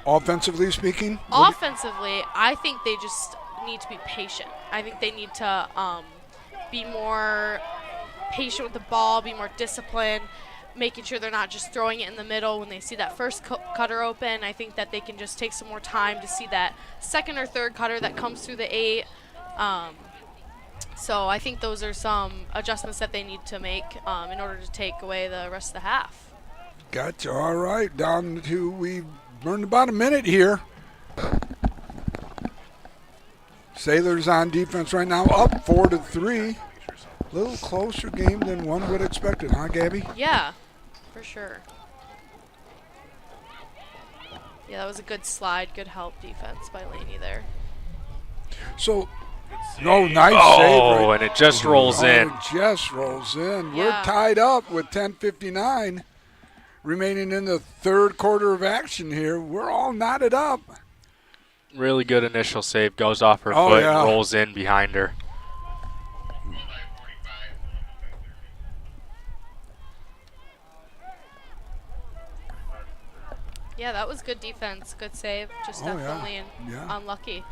Offensively speaking? Offensively, I think they just need to be patient. I think they need to be more patient with the ball, be more disciplined, making sure they're not just throwing it in the middle when they see that first cutter open. I think that they can just take some more time to see that second or third cutter that comes through the 8. So I think those are some adjustments that they need to make in order to take away the rest of the half. Gotcha. All right. Down to, we've burned about a minute here. Sailors on defense right now, up 4-3. A little closer game than one would expect it, huh, Gabby? Yeah, for sure. Yeah, that was a good slide, good help defense by Laney there. So, no, nice save. Oh, Right. and it just rolls in. It just rolls in. We're Yeah. tied up with 10:59 remaining in the third quarter of action here. We're all knotted up. Really good initial save. Goes off her Oh, foot yeah. and rolls in behind her. Yeah, that was good defense, good save. Just Oh, yeah. definitely Yeah. unlucky.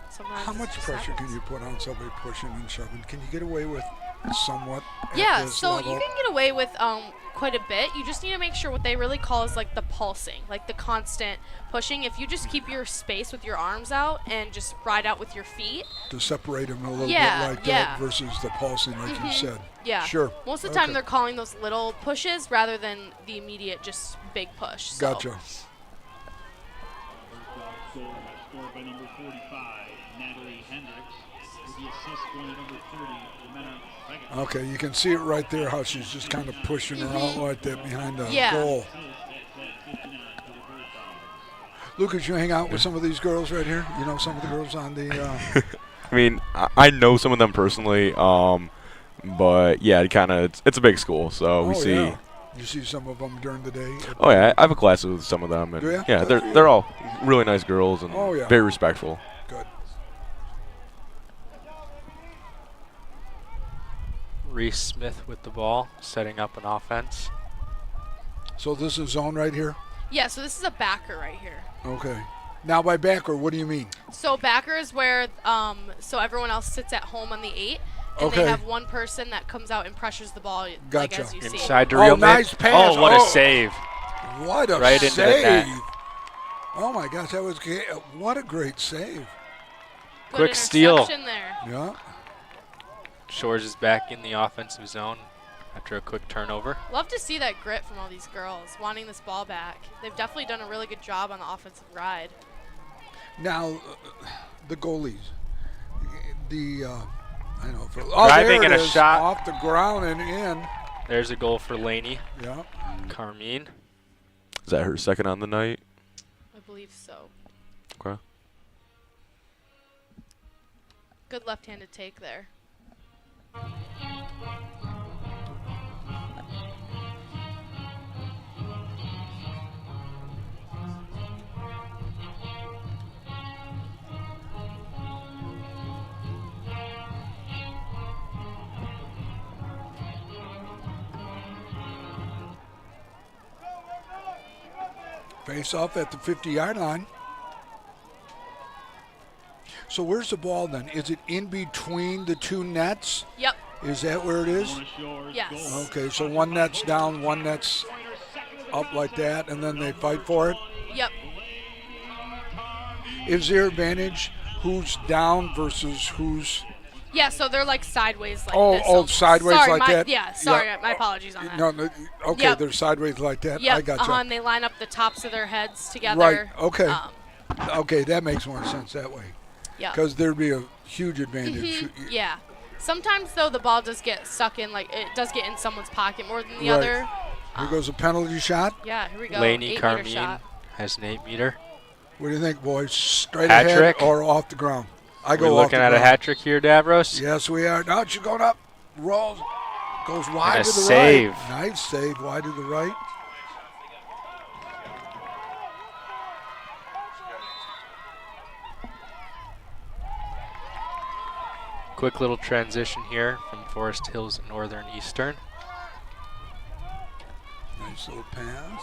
Sometimes How it much just pressure happens. can you put on somebody pushing and shoving? Can you get away with somewhat at Yeah, this so level? you can get away with quite a bit. You just need to make sure what they really call is like the pulsing, like the constant pushing. If you just keep your space with your arms out and just ride out with your feet. To separate them a little Yeah, bit like yeah. that versus the pulsing, like you said. Yeah. Sure. Most of the time Okay. they're calling those little pushes rather than the immediate just big push. So. Gotcha. Scored by number 45, Natalie Hendricks. With the assist going to number 30, Jimena Vega. Okay, you can see it right there how she's just kind of pushing her out like that behind the Yeah. goal. Assist at flat 59 to the Bird Dogs. Lucas, you hang out with some of these girls right here? You know some of the girls on the I mean, I know some of them personally, but yeah, it's a big school, so we see. Yeah. You see some of them during the day? Oh yeah, I have a class with some of them, and Do ya? yeah, Good for you. they're all really nice girls and Oh, yeah. very respectful. Good. Reese Smith with the ball, setting up an offense. So this is zone right here? Yeah, so this is a backer right here. Okay. Now by backer, what do you mean? So backer is where so everyone else sits at home on the 8, and Okay. they have one person that comes out and pressures the ball, like Gotcha. as you see. Inside to Oh, reel nice in. pass. Oh, what a Oh. save. What a Right into the save. net. Oh my gosh, that was what a great save. Good Quick steal. interception there. Yeah. Shores is back in the offensive zone after a quick turnover. Love to see that grit from all these girls wanting this ball back. They've definitely done a really good job on the offensive ride. Now, the goalies. I know. Driving there and it a is, shot. off the ground and in. There's a goal for Laney. Yeah. Carmine. Is that her second on the night? I believe so. Okay. Good left-handed take there. Face off at the 50-yard line. So where's the ball then? Is it in between the two nets? Yep. Is that where it is? Mona Shores Yes. goal. Okay, so one net's down, one net's up like that, and then they fight for it. Yep. Is there advantage who's down versus who's? Yeah, so they're like sideways like Oh, this. oh, So- sideways sorry, like my, that? Yeah, sorry, Yeah. my apologies on that. No, okay, Yep. they're sideways like that. Yep, I got you. and they line up the tops of their heads together. Right, okay. Um, Okay, that makes more sense that way. yeah. Because there'd be a huge advantage. Yeah. Sometimes though the ball does get stuck in, like it does get in someone's pocket more than the Right. other. Here goes a penalty shot. Yeah, here we go. Laney 8-meter Carmine shot. has an 8-meter. What do you think, boys? Straight Hat ahead trick. or off the ground? I We're go off looking the at a ground. hat trick here, Davros. Yes, we are. Now she's going up. Rolls. Goes wide And a to the save. right. Nice save. Wide to the right. Quick little transition here from Forest Hills Northern Eastern. Nice little pass.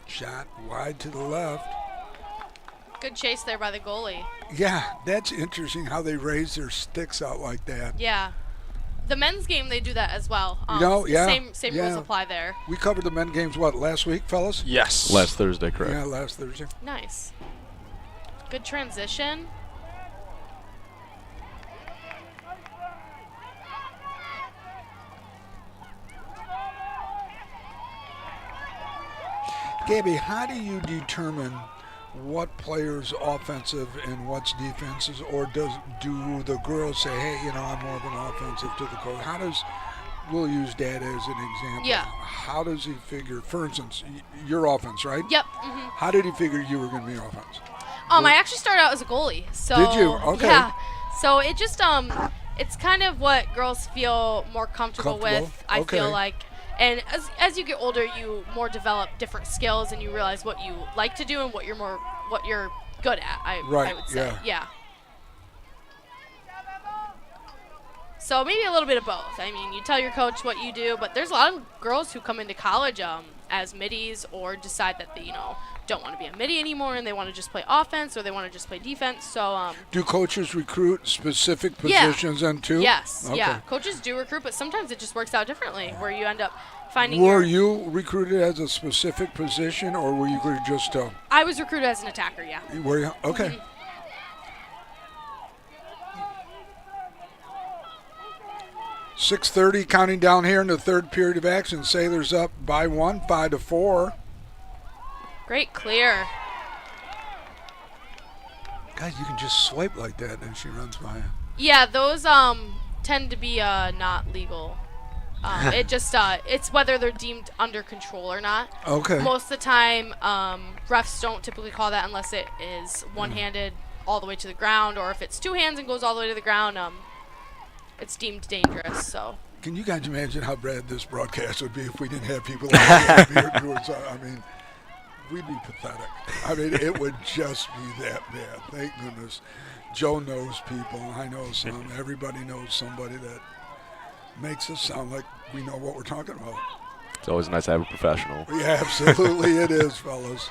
Shot wide to the left. Good chase there by the goalie. Yeah, that's interesting how they raise their sticks out like that. Yeah. The men's game, they do that as well. Yeah, Same yeah. rules apply there. We covered the men games, what, last week, fellas? Yes. Last Thursday, correct. Yeah, last Thursday. Nice. Good transition. Gabby, how do you determine what player's offensive and what's defensive, or do the girls say, hey, I'm more of an offensive to the coach? We'll use Dad as an example. Yeah. How does he figure, for instance, your offense, right? Yep. How did he figure you were going to be offense? I actually started out as a goalie. So Did you? Okay. Yeah. So it just it's kind of what girls feel more comfortable with. I Okay. feel like, and as you get older, you more develop different skills, and you realize what you like to do and what you're good at. I would say. Yeah. So maybe a little bit of both. I mean, you tell your coach what you do, but there's a lot of girls who come into college as middies or decide that they, don't want to be a middie anymore and they want to just play offense or they want to just play defense. So do coaches recruit specific Yeah. positions then too? yes, Okay. yeah, coaches do recruit, but sometimes it just works out differently where you end up finding. Were you recruited as a specific position, or were you just I was recruited as an attacker. Yeah. were you? Okay. Mm-hmm. 6:30 counting down here in the third period of action. Sailors up by 1, 5-4. Great clear. Guys, you can just swipe like that and she runs by you. Yeah, those tend to be not legal. It just it's whether they're deemed under control or not. Okay. Most of the time, refs don't typically call that unless it is one-handed all the way to the ground, or if it's two hands and goes all the way to the ground, it's deemed dangerous. So. Can you guys imagine how bad this broadcast would be if we didn't have people like that here doing so? I mean, we'd be pathetic. I mean, it would just be that bad. Thank goodness. Joe knows people. I know some. Everybody knows somebody that makes us sound like we know what we're talking about. It's always nice to have a professional. Yeah, absolutely it is, fellas.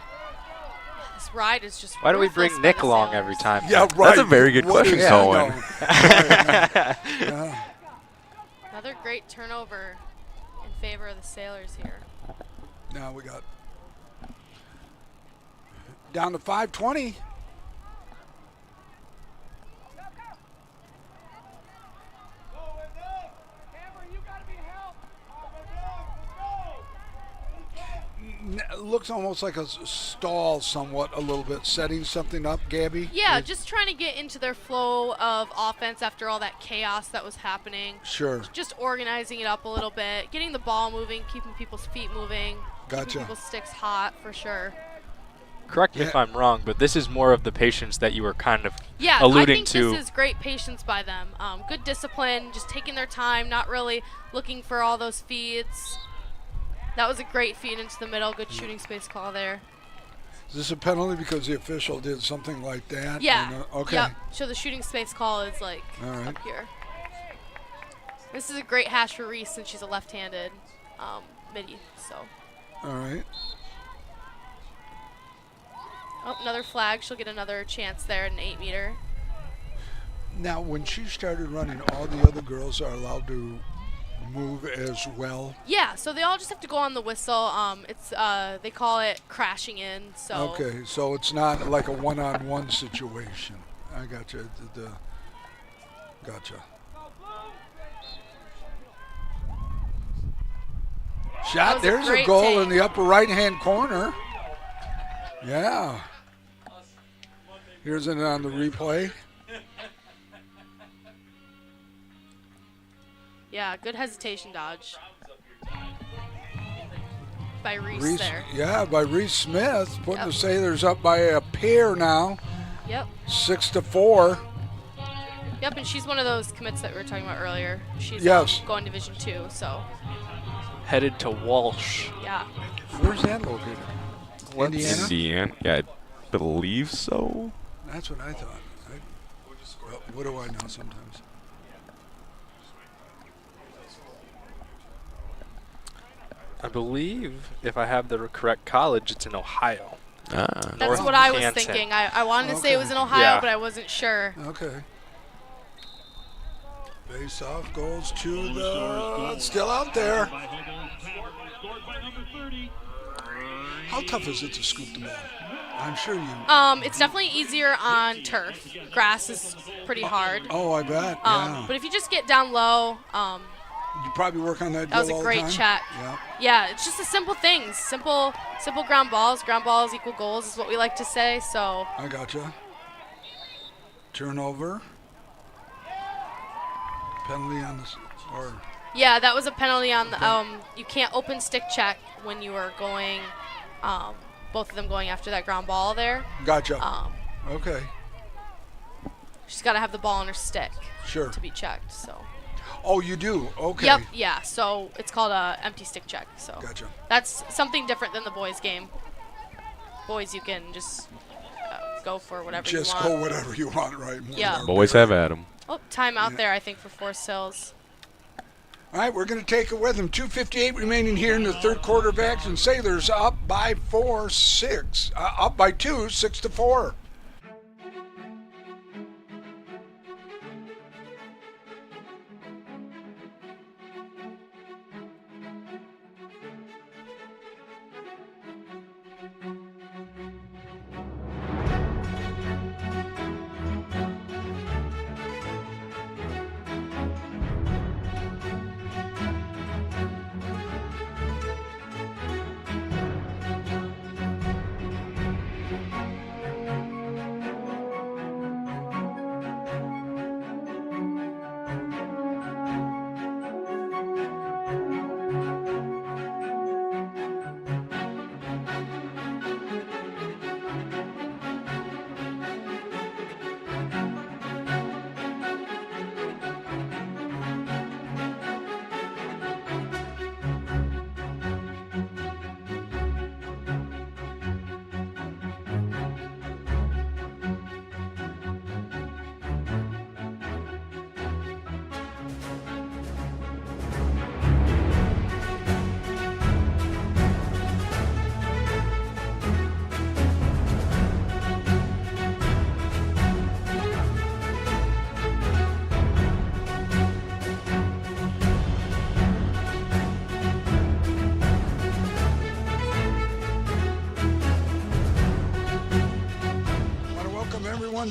This ride is just. Why do we ruthless bring by Nick the along Sailors. every time? Yeah, right. That's a very good What question, is- Cohen. Yeah. Yeah. Another great turnover in favor of the Sailors here. Now we got down to 5:20. Looks almost like a stall somewhat a little bit, setting something up, Gabby. Yeah, just trying to get into their flow of offense after all that chaos that was happening. Sure. Just organizing it up a little bit, getting the ball moving, keeping people's feet moving, Gotcha. keeping people's sticks hot for sure. Correct me if I'm wrong, but this is more of the patience that you were kind of Yeah, alluding I think to. this is great patience by them. Good discipline, just taking their time, not really looking for all those feeds. That was a great feed into the middle. Good shooting space call there. Is this a penalty because the official did something like that? Yeah. Okay. Yep. So the shooting space call is like All right. up here. This is a great hash for Reese since she's a left-handed midi. So. All right. Oh, another flag. She'll get another chance there at an 8-meter. Now, when she started running, all the other girls are allowed to move as well. Yeah, so they all just have to go on the whistle. It's they call it crashing in. So. Okay, so it's not like a one-on-one situation. I gotcha. Gotcha. That Shot. was a There's a great goal take. in the upper right-hand corner. Yeah. Here's it on the replay. Yeah, good hesitation dodge. by Reese there. Yeah, by Reese Smith, putting Yep. the Sailors up by a pair now, Yep. 6-4. Yep, and she's one of those commits that we were talking about earlier. She's Yes. going Division II, so Headed to Walsh. yeah. Where's that located? Indiana? Indiana? Yeah, I believe so. That's what I thought. Well, what do I know sometimes? I believe, if I have the correct college, it's in Ohio. Ah. That's what I was Northampton. thinking. I wanted to say it was in Ohio, Yeah. but I wasn't sure. Okay. Face off goes to the... Still out there. By Huggles Patterson, scored by number 30. How tough is it to scoop the ball? I'm sure you... It's definitely easier on turf. Grass is pretty hard. Oh, I bet. Yeah. But if you just get down low, You probably work on that that was drill a all great the time? check. Yeah. Yeah, it's just the simple things. Simple ground balls. Ground balls equal goals is what we like to say. So I gotcha. Turnover. Penalty on this, or yeah, that was a penalty on the. You can't open stick check when you are going. Both of them going after that ground ball there. gotcha. Okay, She's got to have the ball on her stick sure. to be checked. So. Oh, you do. Okay. Yep. Yeah. So it's called a empty stick check. So Gotcha. that's something different than the boys' game. Boys, you can just go for whatever Just you go want. whatever you want, right? More Yeah. or Boys bigger. have at 'em. Oh, timeout there, I think, for Forest Hills. All right, we're going to take it with them. 2:58 remaining here in the third quarter of action. Sailors up by 4-6. Up by 2, 6-4.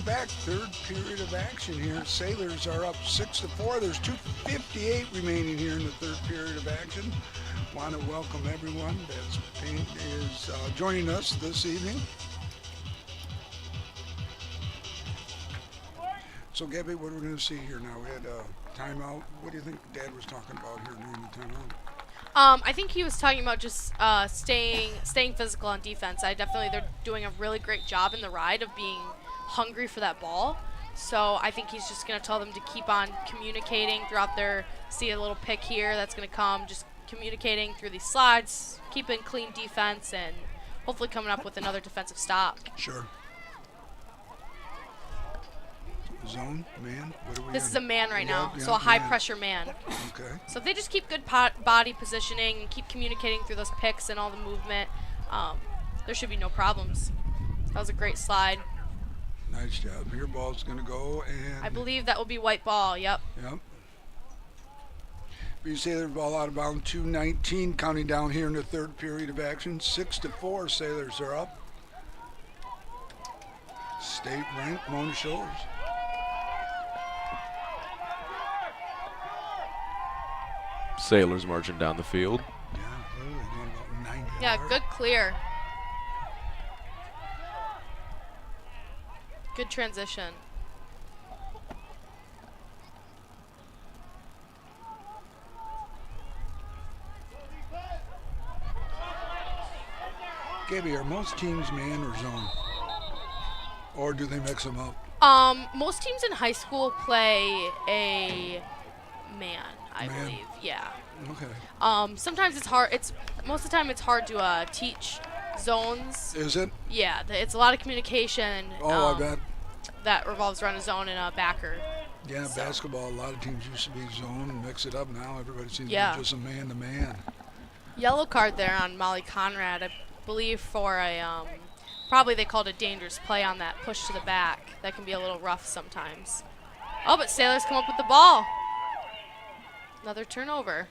Back, third period of action here. Sailors are up 6-4. There's 2:58 remaining here in the third period of action. Want to welcome everyone that is joining us this evening. So, Gabby, what are we going to see here now? We had a timeout. What do you think Dad was talking about here during the timeout? I think he was talking about just staying physical on defense. They're doing a really great job in the ride of being hungry for that ball. So I think he's just going to tell them to keep on communicating throughout their, see a little pick here that's going to come, just communicating through these slides, keeping clean defense, and hopefully coming up with another defensive stop. Sure. Zone, man? What are we This in? is a man right now, Yeah, so a high man. pressure man. Okay. So if they just keep good body positioning and keep communicating through those picks and all the movement, there should be no problems. That was a great slide. Nice job. Here ball's going to go, and I believe that will be white ball. Yep. Yep. You Sailor ball out of bounds, 2:19 counting down here in the third period of action. 6-4 Sailors are up. State ranked Mona Shores. Sailors marching down the field. Yeah, really going about 90 Yeah, yards. good clear. Good transition. Gabby, are most teams man or zone? Or do they mix them up? Most teams in high school play a man, I Man. believe. Yeah. Okay. Sometimes it's hard. Most of the time it's hard to teach zones. Is it? Yeah, it's a lot of communication. Oh, I bet. That revolves around a zone and a backer. Yeah, So. basketball, a lot of teams used to be zone and mix it up. Now everybody seems Yeah. to be just a man-to-man. Yellow card there on Molly Conrad, I believe, for a probably they called a dangerous play on that push to the back. That can be a little rough sometimes. Oh, but Sailors come up with the ball. Another turnover.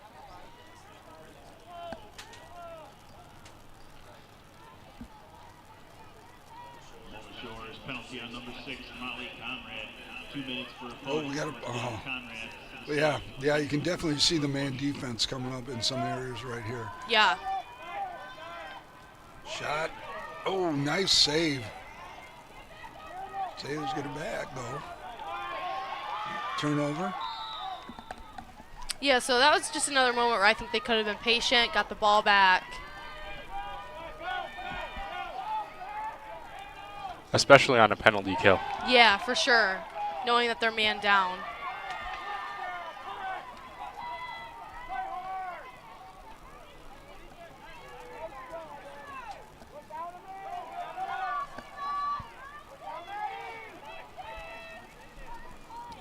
Mona Shores penalty on number 6, Molly Conrad. 2 minutes for a Oh, we got a. Conrad. Yeah, you can definitely see the man defense coming up in some areas right here. Yeah. Shot. Oh, nice save. Sailors get it back, though. Turnover. Yeah, so that was just another moment where I think they could have been patient, got the ball back. Especially on a penalty kill. Yeah, for sure. Knowing that they're man down.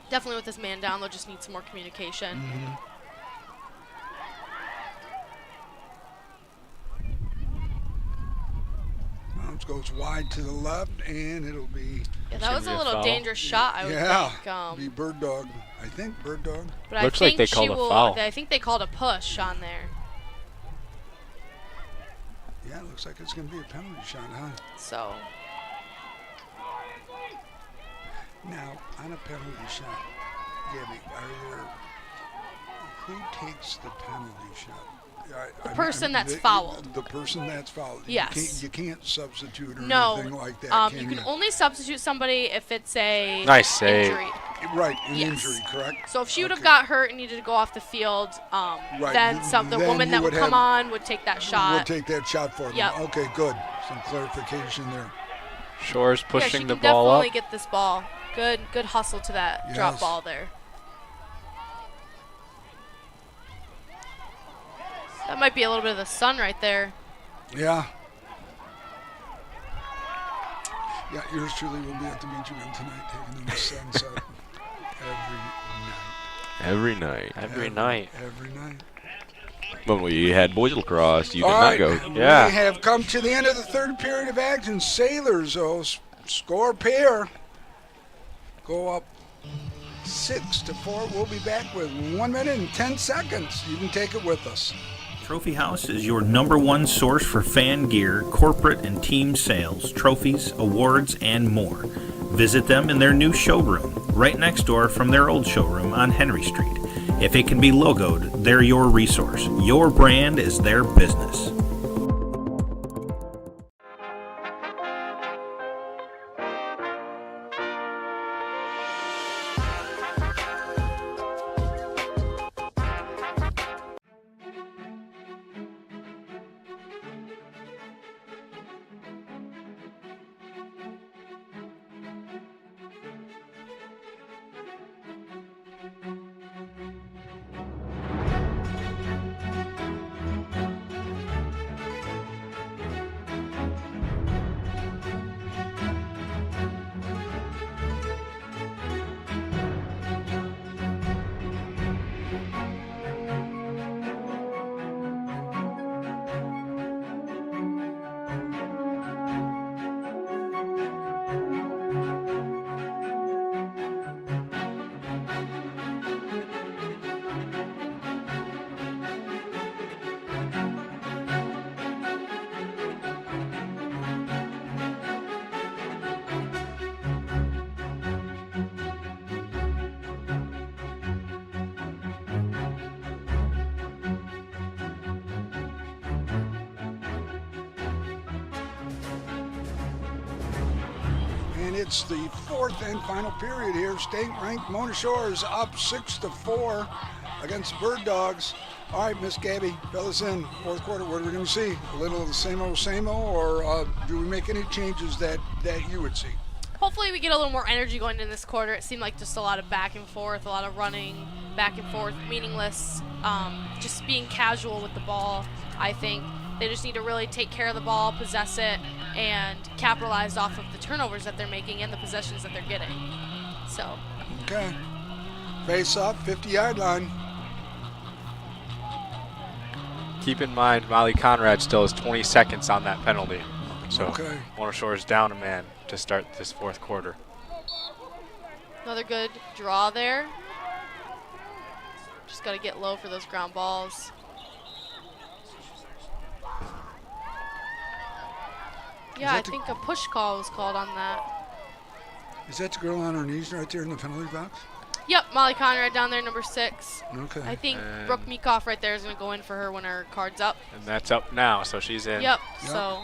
Definitely with this man down, they'll just need some more communication. Bounce goes wide to the left, and it'll be. Yeah, that gonna was be a a little foul. dangerous shot, I would Yeah, think. be bird dog. I think bird dog. But Looks I like think they she called a will. foul. I think they called a push on there. Yeah, it looks like it's going to be a penalty shot, huh? So Now, on a penalty shot, Gabby, who takes the penalty shot? The person that's fouled. The person that's fouled. Yes. You can't substitute or no, anything like that, you can only substitute somebody if it's a Nice save. injury. Right, an Yes. injury, correct? So if she would have Okay. got hurt and needed to go off the field, then the then woman you that would would come have- on would take that We'll shot. take that shot for them. Yep. Okay, good. Some clarification there. Shores Yeah, she pushing can the ball definitely up. get this ball. Good hustle to that drop Yes. ball there. That might be a little bit of the sun right there. Yeah. Yeah, yours truly will be at the beach again tonight, taking in the sunset Every night. Every night. every night. When we had boys lacrosse, you did All not right, go. Yeah. we have come to the end of the third period of action. Sailors, score pair. Go up 6-4. We'll be back with 1 minute and 10 seconds. You can take it with us. Trophy House is your #1 source for fan gear, corporate and team sales, trophies, awards, and more. Visit them in their new showroom, right next door from their old showroom on Henry Street. If it can be logoed, they're your resource. Your brand is their business. it's the fourth and final period here. State-ranked Mona Shores up 6-4 against the Bird Dogs. All right, Miss Gabby, fill us in. Fourth quarter, what are we going to see? A little of the same old, or do we make any changes that you would see? Hopefully we get a little more energy going in this quarter. It seemed like just a lot of back and forth, a lot of running, back and forth, meaningless, just being casual with the ball. I think they just need to really take care of the ball, possess it, and capitalize off of the turnovers that they're making and the possessions that they're getting. So. Okay. Face up, 50-yard line. Keep in mind, Molly Conrad still has 20 seconds on that penalty. So Okay. Mona Shores down a man to start this fourth quarter. Another good draw there. Just got to get low for those ground balls. Yeah, I think a push call was called on that. Is that the girl on her knees right there in the penalty box? Yep, Molly Conrad down there, number 6. Okay. I think And Brooke Meekoff right there is going to go in for her when her card's up. And that's up now, so she's in. Yep, Yep. so.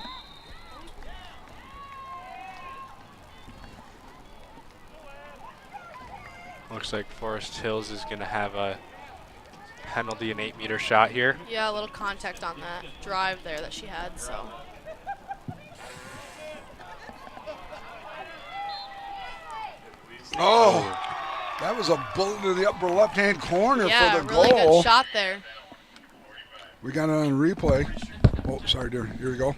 Looks like Forest Hills is going to have a penalty, an 8-meter shot here. Yeah, a little contact on that drive there that she had, so. Oh, that was a bullet to the upper left-hand corner Yeah, for the really goal. good shot there. We got it on replay. Oh, sorry, dear. Here we go.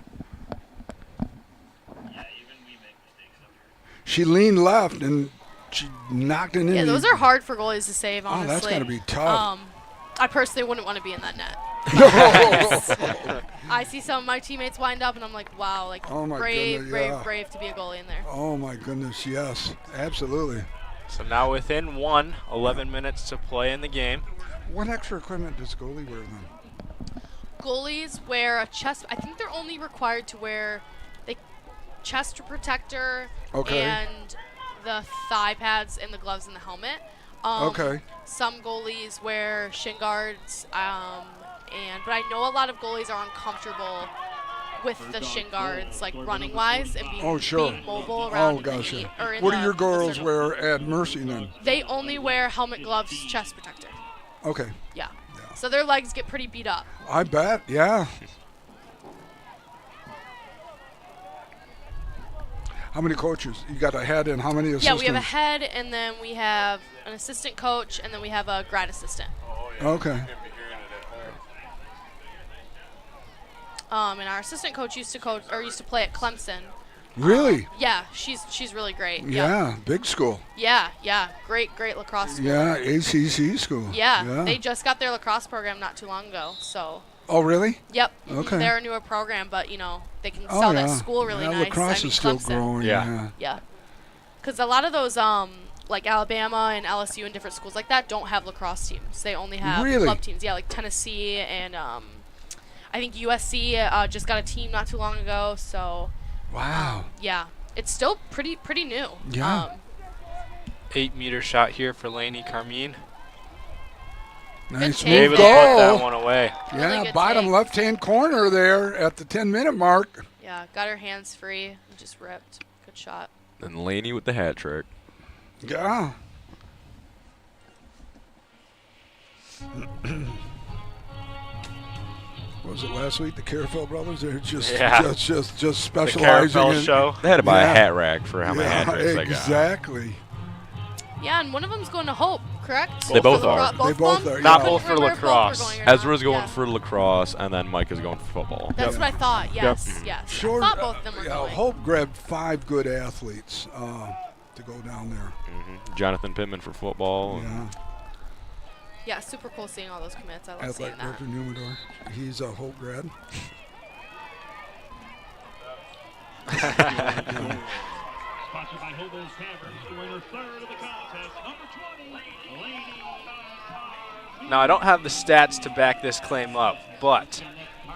She leaned left and she knocked it in. Yeah, those are hard for goalies to save, honestly. Oh, that's got to be tough. I personally wouldn't want to be in that net. I see some of my teammates wind up, and I'm like, wow, like Oh my brave, goodness, brave, yeah. brave to be a goalie in there. Oh, my goodness, yes. Absolutely. So now within 11 minutes to play in the game. What extra equipment does goalie wear then? Goalies wear a chest. I think they're only required to wear the chest protector Okay. and the thigh pads and the gloves and the helmet. Okay. Some goalies wear shin guards, but I know a lot of goalies are uncomfortable with the shin guards, like running wise and being, Oh, sure. being mobile around. Oh, gotcha. Or in What do the- your the girls circle. wear at Mercy then? They only wear helmet, gloves, chest protector. Okay. Yeah. So their legs get pretty beat up. I bet, yeah. How many coaches? You got a head and how many assistants? Yeah, we have a head, and then we have an assistant coach, and then we have a grad assistant. Okay. And our assistant coach used to play at Clemson. Really? Yeah, she's really great. Yeah, big school. Yeah, great lacrosse school. Yeah, ACC school. Yeah, they just got their lacrosse program not too long ago. So. Oh, really? Yep. Okay. They're a newer program, but they can Oh, sell yeah. that school really yeah, nice. Lacrosse is still Clemson. growing. Yeah. Yeah. Because a lot of those like Alabama and LSU and different schools like that don't have lacrosse teams. They only have Really? club teams. Yeah, like Tennessee and I think USC just got a team not too long ago. So. Wow. Yeah, it's still pretty new. Yeah. 8-meter shot here for Lainey Carmine. Nice take move. Able to put that one away. Really Yeah, good bottom take. left-hand corner there at the 10-minute mark. Yeah, got her hands free and just ripped. Good shot. And Laney with the hat trick. Yeah. Was it last week? The Carafel brothers? They're just Yeah. just The specializing Carafel in show. They had to buy Yeah. a hat rack for how many hat tricks they got. exactly. Yeah, and one of them's going to Hope, correct? They both For are. lacro- They of both them? are, Not yeah. both for Remember if both were lacrosse. going or not. Ezra's going Yeah. for lacrosse, and then Mike is going for football. That's what I thought. Yes, yes. Sure. I thought both of them were going. Hope grabbed 5 good athletes to go down there. Jonathan Pittman for football. Yeah. Yeah, super cool seeing all those commits. I love seeing Athletic that. director Numador. He's a Hope grad. Sponsored by Hobo's Tavern, scoring her third of the contest, number 20, Lady. Now, I don't have the stats to back this claim up, but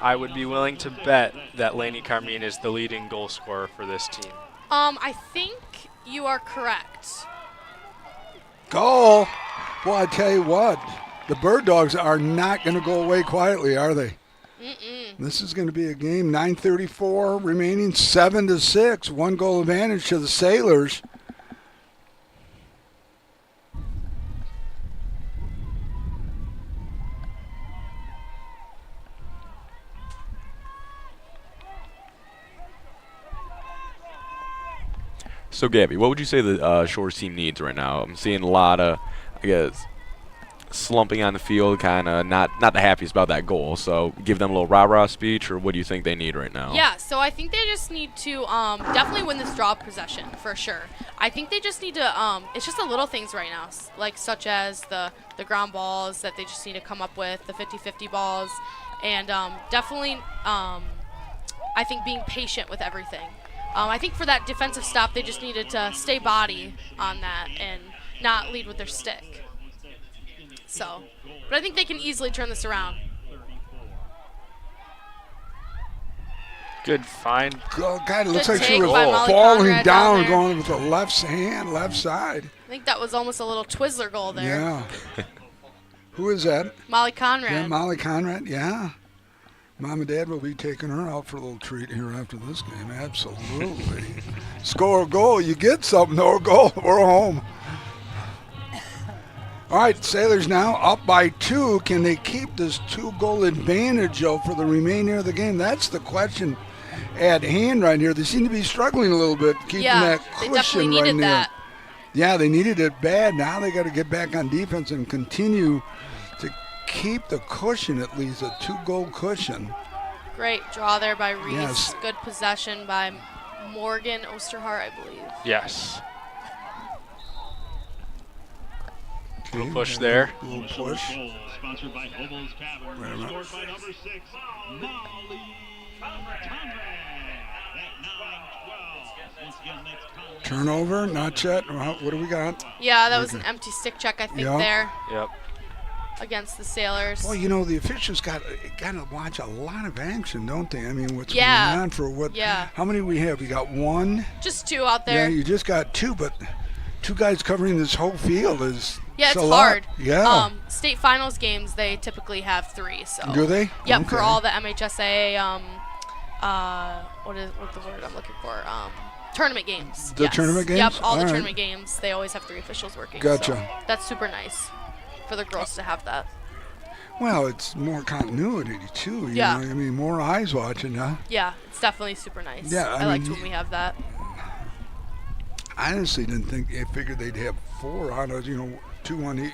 I would be willing to bet that Lainey Carmine is the leading goal scorer for this team. I think you are correct. Goal. Well, I tell you what, the Bird Dogs are not going to go away quietly, are they? Mm-mm. This is going to be a game. 9:34 remaining, 7-6. 1 goal advantage to the Sailors. So, Gabby, what would you say the Shores team needs right now? I'm seeing a lot of, I guess, slumping on the field, kind of not the happiest about that goal. So, give them a little rah-rah speech, or what do you think they need right now? Yeah, so I think they just need to definitely win this draw possession for sure. I think they just need to it's just the little things right now, like such as the ground balls that they just need to come up with, the 50-50 balls, and definitely I think being patient with everything. I think for that defensive stop, they just needed to stay body on that and not lead with their stick. So, but I think they can easily turn this around. Good find. God, it looks Good like she take was by Molly falling Conrad down, down there. going with the left hand, left side. I think that was almost a little Twizzler goal there. Yeah. Who is that? Molly Conrad. Yeah, Molly Conrad. Yeah. Mom and Dad will be taking her out for a little treat here after this game. Absolutely. Score a goal, you get something. No goal, we're home. All right, Sailors now up by 2. Can they keep this 2-goal advantage, though, for the remainder of the game? That's the question at hand right here. They seem to be struggling a little bit, keeping that they cushion definitely right needed there. that. Yeah, they needed it bad. Now they got to get back on defense and continue to keep the cushion, at least a 2-goal cushion. Great draw there by Reese. Yes. Good possession by Morgan Osterhart, I believe. Yes. Little push there. Little push. Goal sponsored by Hobo's Tavern. Wait a minute. Scored by number 6, Molly Conrad. At 9-12. Once again, that's Conrad. Turnover, not yet. What do we got? Yeah, that was an empty stick check, I think, Yeah. there Yep. against the Sailors. Well, you know, the officials got to watch a lot of action, don't they? I mean, what's Yeah. going on for what? Yeah. How many we have? We got 1. Just 2 out Yeah, there. you just got 2, but 2 guys covering this whole field is Yeah, it's a lot. hard. Yeah. State finals games, they typically have 3. So. Do they? Yep, for Okay. all the MHSA, what's the word I'm looking for? Tournament games. The tournament games? Yep, all the All right. tournament games. They always have 3 officials working. Gotcha. So that's super nice for the girls to have that. Well, it's more continuity too. You Yeah. know? I mean, more eyes watching, huh? Yeah, it's definitely super nice. Yeah, I I liked mean, when we have that. I honestly didn't think. I figured they'd have 4 on us. 2 on each.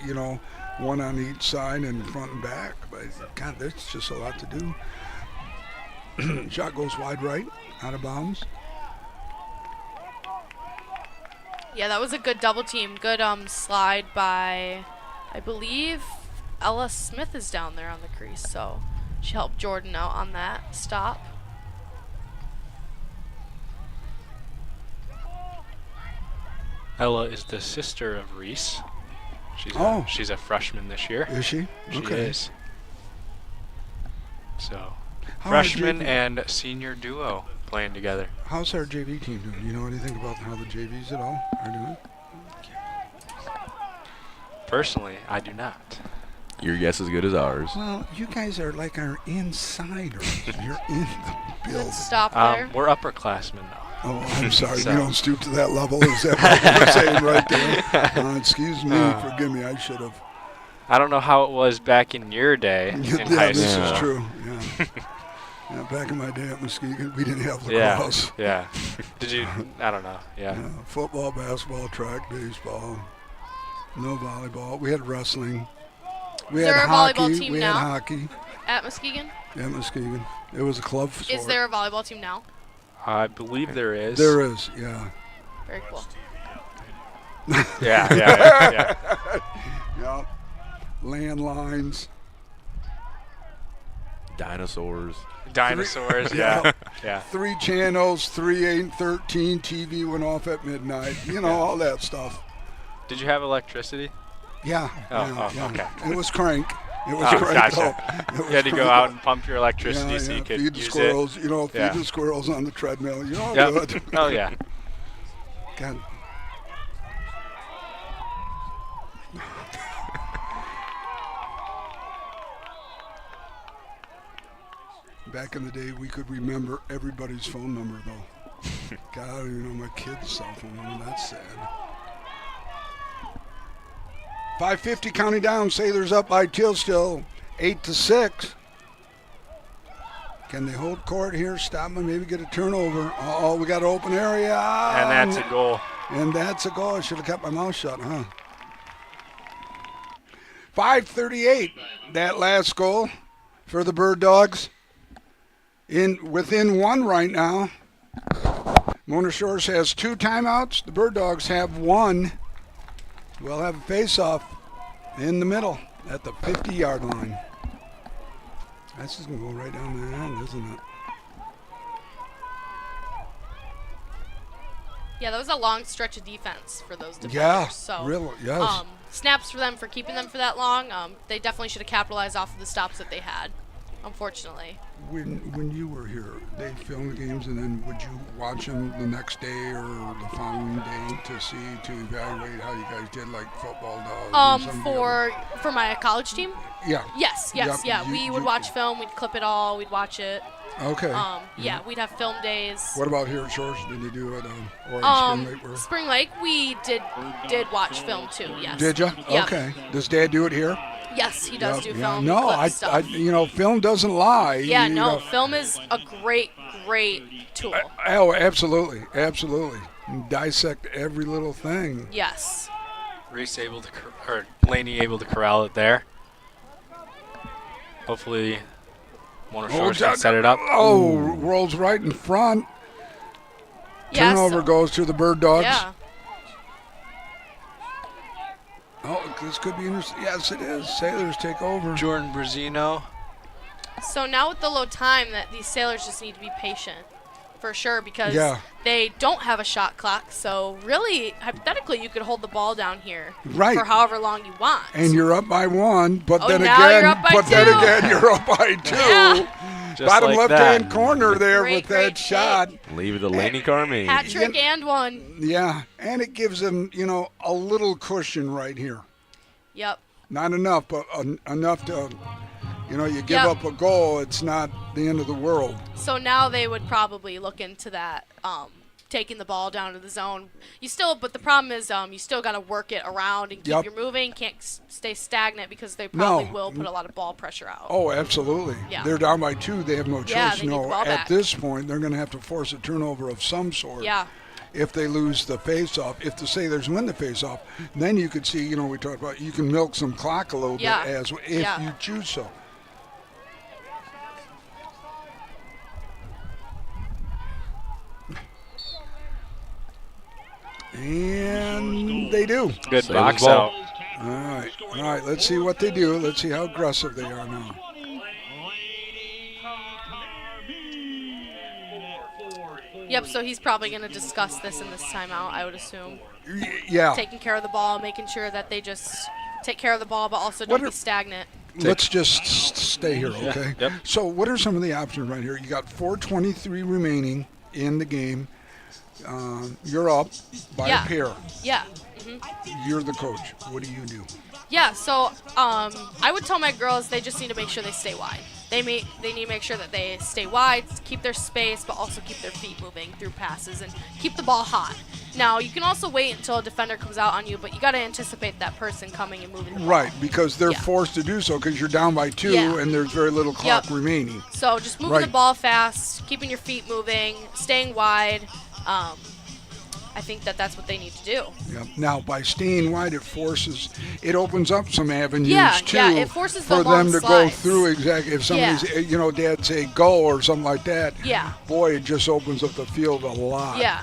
1 on each side and front and back. But God, that's just a lot to do. Shot goes wide right, out of bounds. Yeah, that was a good double team. Good slide by, I believe, Ella Smith is down there on the crease, so she helped Jordan out on that stop. Ella is the sister of Reese. She's a freshman this year. Is she? She Okay. is. So, How are freshman JV and senior duo playing together. How's our JV team doing? You know anything about how the JVs at all are doing? Personally, I do not. Your guess as good as ours. Well, you guys are like our insiders. You're in the Good building. stop there. We're upperclassmen though. Oh, I'm sorry. So- You don't stoop to that level. Is that what you're saying right there? Excuse me. Forgive me. I should have. I don't know how it was back in your day in Yeah, high this school. is true. Yeah. Yeah, back in my day at Muskegon, we didn't have Yeah, lacrosse. yeah. Did you? I don't know. Yeah. Yeah, football, basketball, track, baseball. No volleyball. We had wrestling. We Is had there a hockey. volleyball team we now? had hockey. At Muskegon? Yeah, Muskegon. It was a club sport. Is there a volleyball team now? I believe there is. There is, yeah. Very cool. Yeah. Yeah. Landlines. Dinosaurs. Dinosaurs. Yeah. Yeah. Yeah. 3 channels, 3, 8, and 13. TV went off at midnight. You know, all that stuff. Did you have electricity? Yeah. Oh, yeah. okay. It was crank. It was Oh, crank. gotcha. It was You had to go crank. out and pump your electricity Yeah, so you could feed the use squirrels. it. You know, feed Yeah. the squirrels on the treadmill. You know, Yep. good. Oh yeah. God. Back in the day, we could remember everybody's phone number, though. God, I don't even know my kid's cell phone number. That's sad. 5:50 counting down. Sailors up by two still, 8-6. Can they hold court here? Stop them, maybe get a turnover. Oh, we got an open area. And that's a goal. And that's a goal. I should have kept my mouth shut, huh? 5:38, that last goal for the Bird Dogs. Within one right now. Mona Shores has 2 timeouts. The Bird Dogs have 1. We'll have a face-off in the middle at the 50-yard line. That's just going to go right down the end, isn't it? Yeah, that was a long stretch of defense for those defenders. Yeah, so, really, yes. Snaps for them for keeping them for that long. They definitely should have capitalized off of the stops that they had, unfortunately. When you were here, they filmed the games, and then would you watch them the next day or the following day to evaluate how you guys did, like football dogs? For my college team? Yeah. Yes, Yep, yeah. We would watch film. We'd clip it all. We'd watch it. Okay. Yeah, we'd have film days. What about here at Shores? Did you do it or in Spring Lake? Spring Lake, we did watch film too. Yes. Did you? Yep. Okay. Does Dad do it here? Yes, he does do Yeah. film. No, clip stuff. film doesn't lie. Yeah, You no, know. film is a great tool. Oh, absolutely, absolutely. Dissect every little thing. Yes. Reese able to, or Laney able to corral it there. Hopefully, Mona Shores can set it up. Oh, rolls right in front. Yeah, Turnover goes to the Bird Dogs. Yeah. Oh, this could be interesting. Yes, it is. Sailors take over. Jordan Brazino. So now with the low time, that these Sailors just need to be patient, for sure, because they don't have a shot clock. So really, hypothetically, you could hold the ball down here for however long you want. And you're up by 1, but then now again, you're up by 2. then again, you're up by 2. Yeah. Bottom like left-hand that. corner there Great, with that great shot. Leave it to Laney Carmi. Hat trick and 1. Yeah, and it gives them, a little cushion right here. Yep. Not enough, but enough to, you give up a goal, it's not the end of the world. So now they would probably look into that, taking the ball down to the zone. But the problem is you still got to work it around and keep you moving. Can't stay stagnant because they probably will put a lot of ball pressure out. Oh, absolutely. Yeah. They're down by 2. They have no choice. Yeah, they need the ball At back. this point, they're going to have to force a turnover of some sort. Yeah. If they lose the face-off, if the Sailors win the face-off, then you could see, we talked about, you can milk some clock a little bit if you choose so. And they do. Good Sailors box ball. out. All right, let's see what they do. Let's see how aggressive they are now. Yep, so he's probably going to discuss this in this timeout, I would assume. Yeah. Taking care of the ball, making sure that they just take care of the ball, but also don't be stagnant. Let's just stay here, okay? Yep. So what are some of the options right here? You got 4:23 remaining in the game. You're up by a pair. Yeah. You're the coach. What do you do? Yeah, so I would tell my girls they just need to make sure they stay wide. They need to make sure that they stay wide, keep their space, but also keep their feet moving through passes and keep the ball hot. Now, you can also wait until a defender comes out on you, but you got to anticipate that person coming and moving the ball. Right, because they're forced to do so because you're down by 2 and there's very little clock remaining. So just moving the ball fast, keeping your feet moving, staying wide. I think that's what they need to do. Yep. Now, by staying wide, it opens up some avenues, too, it forces for the long them to go slides. through exactly. If somebody's, Dad say go or something like that, boy, it just opens up the field a lot. Yeah.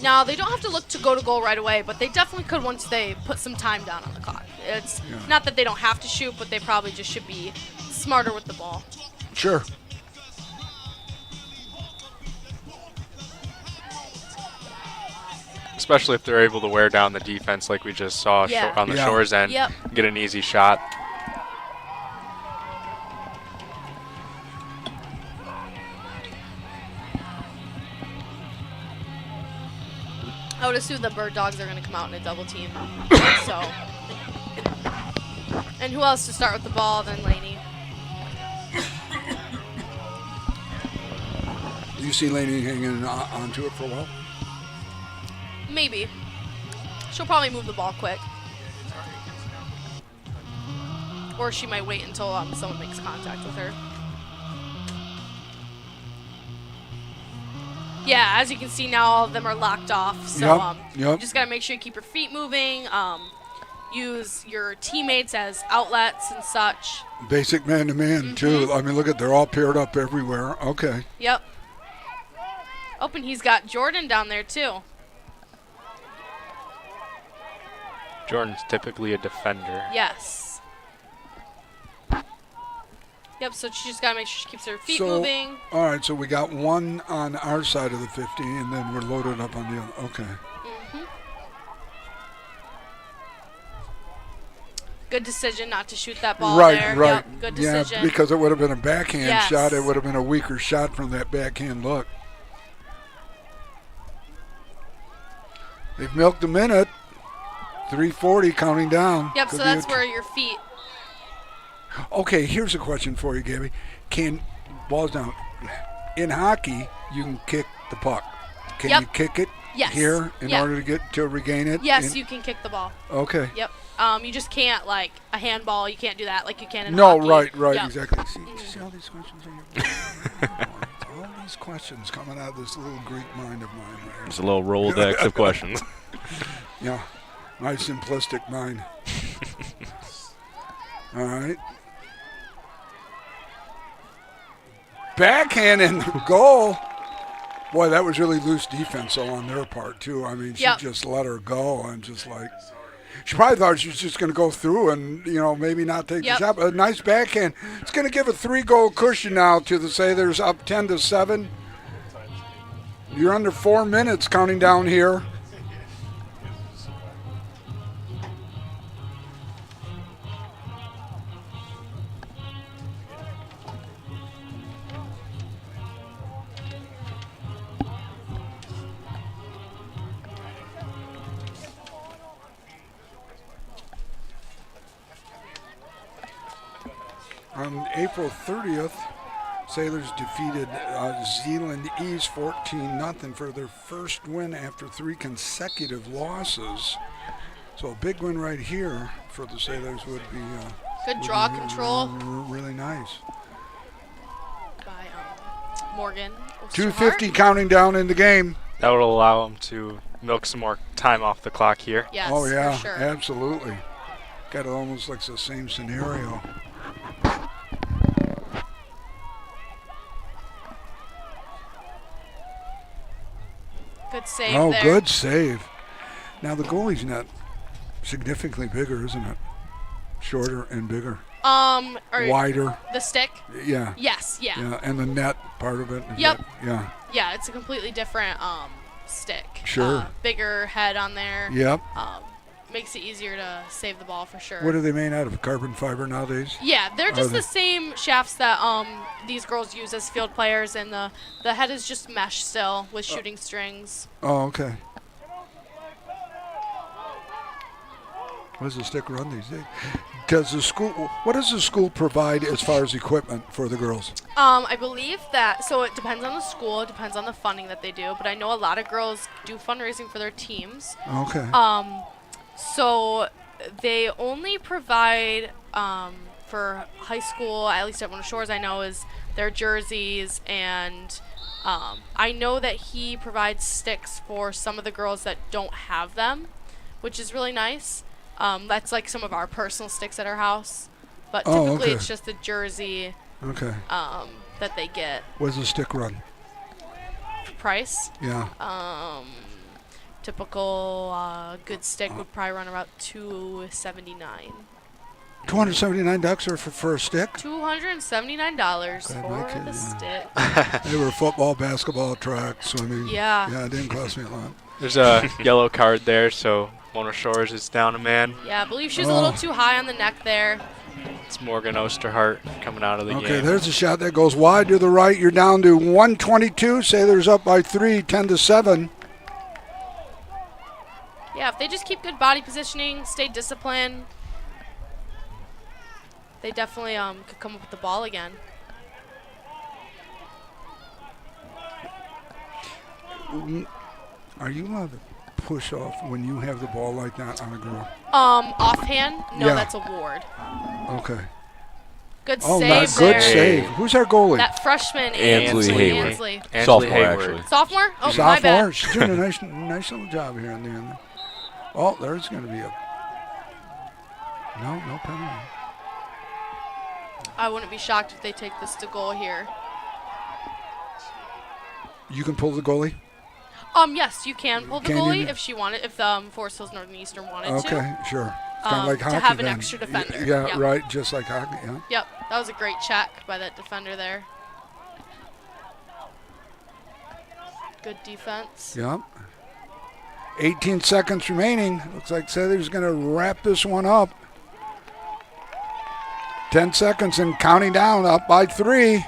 Now, they don't have to look to go to goal right away, but they definitely could once they put some time down on the clock. It's not that they don't have to shoot, but they probably just should be smarter with the ball. Sure. Especially if they're able to wear down the defense like we just saw on the Shores end. Get an easy shot. I would assume the Bird Dogs are going to come out in a double team. So, and who else to start with the ball than Laney? You see Laney hanging onto it for a while? Maybe. She'll probably move the ball quick. Or she might wait until someone makes contact with her. Yeah, as you can see now, all of them are locked off. So you just got to make sure you keep your feet moving. Use your teammates as outlets and such. Basic man-to-man, too. I mean, look at, they're all paired up everywhere. Okay. Yep. Oh, and he's got Jordan down there, too. Jordan's typically a defender. Yes. Yep, so she just got to make sure she keeps her feet moving. All right, so we got one on our side of the 50, and then we're loaded up on the other. Okay. Good decision not to shoot that ball Right, there. right. Yep, good decision. Yeah, because it would have been a backhand Yes. shot. It would have been a weaker shot from that backhand look. They've milked a minute. 3:40 counting down. Yep, Could so be that's where your feet. Okay, here's a question for you, Gabby. Balls down. In hockey, you can kick the puck. Can Yep. you kick it Yes. here in Yeah. order to regain it? Yes, you can kick the ball. Okay. Yep. You just can't, like, a handball, you can't do that like you can in No, hockey. right, Yep. exactly. See all these questions are all these questions coming out of this little Greek mind of mine right here. It's a little Rolodex of questions. Yeah, my simplistic mind. All right. Backhand in the goal. Boy, that was really loose defense on their part, too. I mean, she just let her go and just like, she probably thought she was just going to go through and, maybe not take the shot. But a nice backhand. It's going to give a 3-goal cushion now to the Sailors, up 10-7. You're under 4 minutes counting down here. On April 30th, Sailors defeated Zeeland East 14-0 for their first win after 3 consecutive losses. So a big win right here for the Sailors would be good draw control. Really nice. By Morgan. 2:50 counting down in the game. That would allow them to milk some more time off the clock here. Yes, oh yeah, for sure. Absolutely. Got it almost like the same scenario. Good save Oh, there. good save. Now the goalie's not significantly bigger, isn't it? Shorter and bigger. Wider. The stick? Yeah. Yes, yeah. Yeah, and the net part of it. Yep. Yeah. Yeah, it's a completely different stick. Sure. Bigger head on there. Yep. Makes it easier to save the ball for sure. What are they made out of? Carbon fiber nowadays? Yeah, they're just the same shafts that these girls use as field players, and the head is just mesh still with shooting strings. Oh, okay. What does the stick run these days? What does the school provide as far as equipment for the girls? I believe that, so it depends on the school, it depends on the funding that they do, but I know a lot of girls do fundraising for their teams. Okay. So they only provide for high school, at least at Mona Shores, I know, is their jerseys, and I know that he provides sticks for some of the girls that don't have them, which is really nice. That's like some of our personal sticks at our house, but typically it's just the jersey that they get. What does the stick run? Price? Yeah. Typical good stick would probably run about $279. $279 for a stick? $279 for the stick. They were football, basketball, track, swimming. Yeah. Yeah, it didn't cost me a lot. There's a yellow card there, so Mona Shores is down a man. Yeah, I believe she was a little too high on the neck there. It's Morgan Osterhart coming out of the game. Okay, there's a shot that goes wide to the right. You're down to 122. Sailors up by 3, 10-7. Yeah, if they just keep good body positioning, stay disciplined, they definitely could come up with the ball again. Are you allowed to push off when you have the ball like that on a girl? Offhand? No, Yeah. that's a ward. Okay. Good Oh, save nice. there. Good save. Who's our goalie? That freshman, Ansley Hayward. Ansley. Sophomore, Hayward. actually. Sophomore? Oh, my Sophomore. bad. She's doing a nice little job here in the end. Oh, there's going to be a no penalty. I wouldn't be shocked if they take this to goal here. You can pull the goalie. Yes, you can pull the Can goalie you? if she wanted. If Forest Hills Northern Eastern wanted to. Okay, sure. It's kind of like to hockey have an then. extra defender. Yeah, Yep. right. Just like hockey. Yeah. Yep, that was a great check by that defender there. Good defense. Yep. 18 seconds remaining. Looks like Sather's going to wrap this one up. 10 seconds and counting down, up by 3.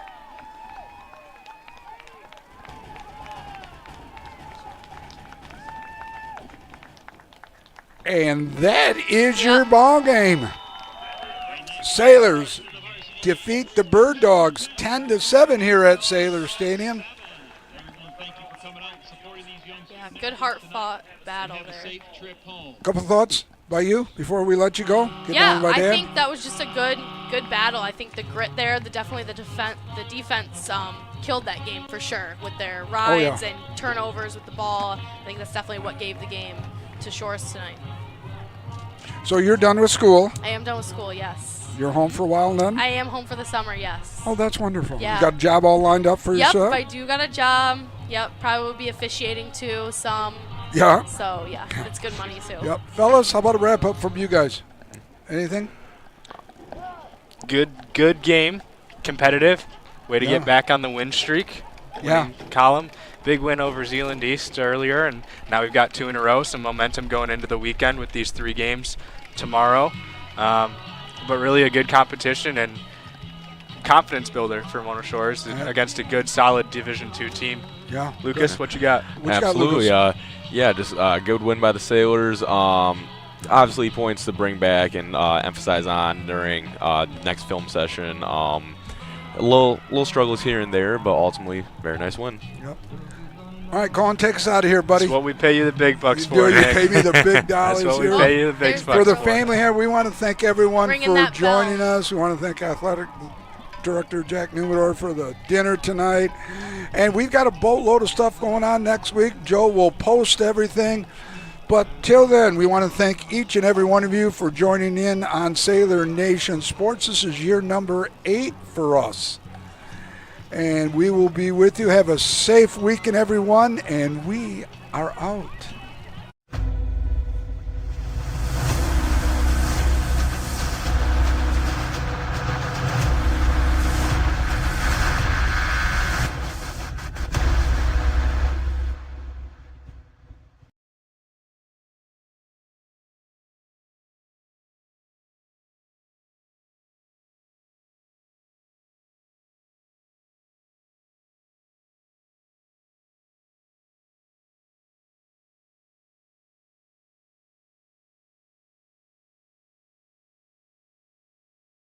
And that is your ball game. Sailors defeat the Bird Dogs 10-7 here at Sailor Stadium. Yeah, good hard-fought battle there. Couple thoughts by you before we let you go? Get Yeah, down by I Dan? think that was just a good battle. I think the grit there, the defense killed that game for sure with their rides and turnovers with the ball. I think that's definitely what gave the game to Shores tonight. So you're done with school. I am done with school, yes. You're home for a while then? I am home for the summer, yes. Oh, that's wonderful. Yeah. You got a job all lined up for Yep, yourself? I do got a job. Yep, probably will be officiating too, some. Yeah. So, yeah, it's good money too. Yep. Fellas, how about a wrap up from you guys? Anything? Good game, competitive. Way to Yeah. get back on the win streak. Yeah. Winning column. Big win over Zeeland East earlier, and now we've got 2 in a row. Some momentum going into the weekend with these 3 games tomorrow. But really a good competition and confidence builder for Mona Shores against a good, solid Division II team. Yeah. Lucas, what you got? What you got, Absolutely. Lucas? Just a good win by the Sailors. Obviously, points to bring back and emphasize on during next film session. Little struggles here and there, but ultimately, very nice win. Yep. All right, Colin, take us out of here, buddy. That's what we pay you the big bucks You for, do, you Nick. pay me the big dollars That's what we here. pay you the big There's bucks For the for. family here, we want to thank everyone Ringing for that joining bell. us. We want to thank Athletic Director Jack Numador for the dinner tonight. And we've got a boatload of stuff going on next week. Joe will post everything. But till then, we want to thank each and every one of you for joining in on Sailor Nation Sports. This is year number 8 for us. And we will be with you. Have a safe weekend, everyone. And we are out.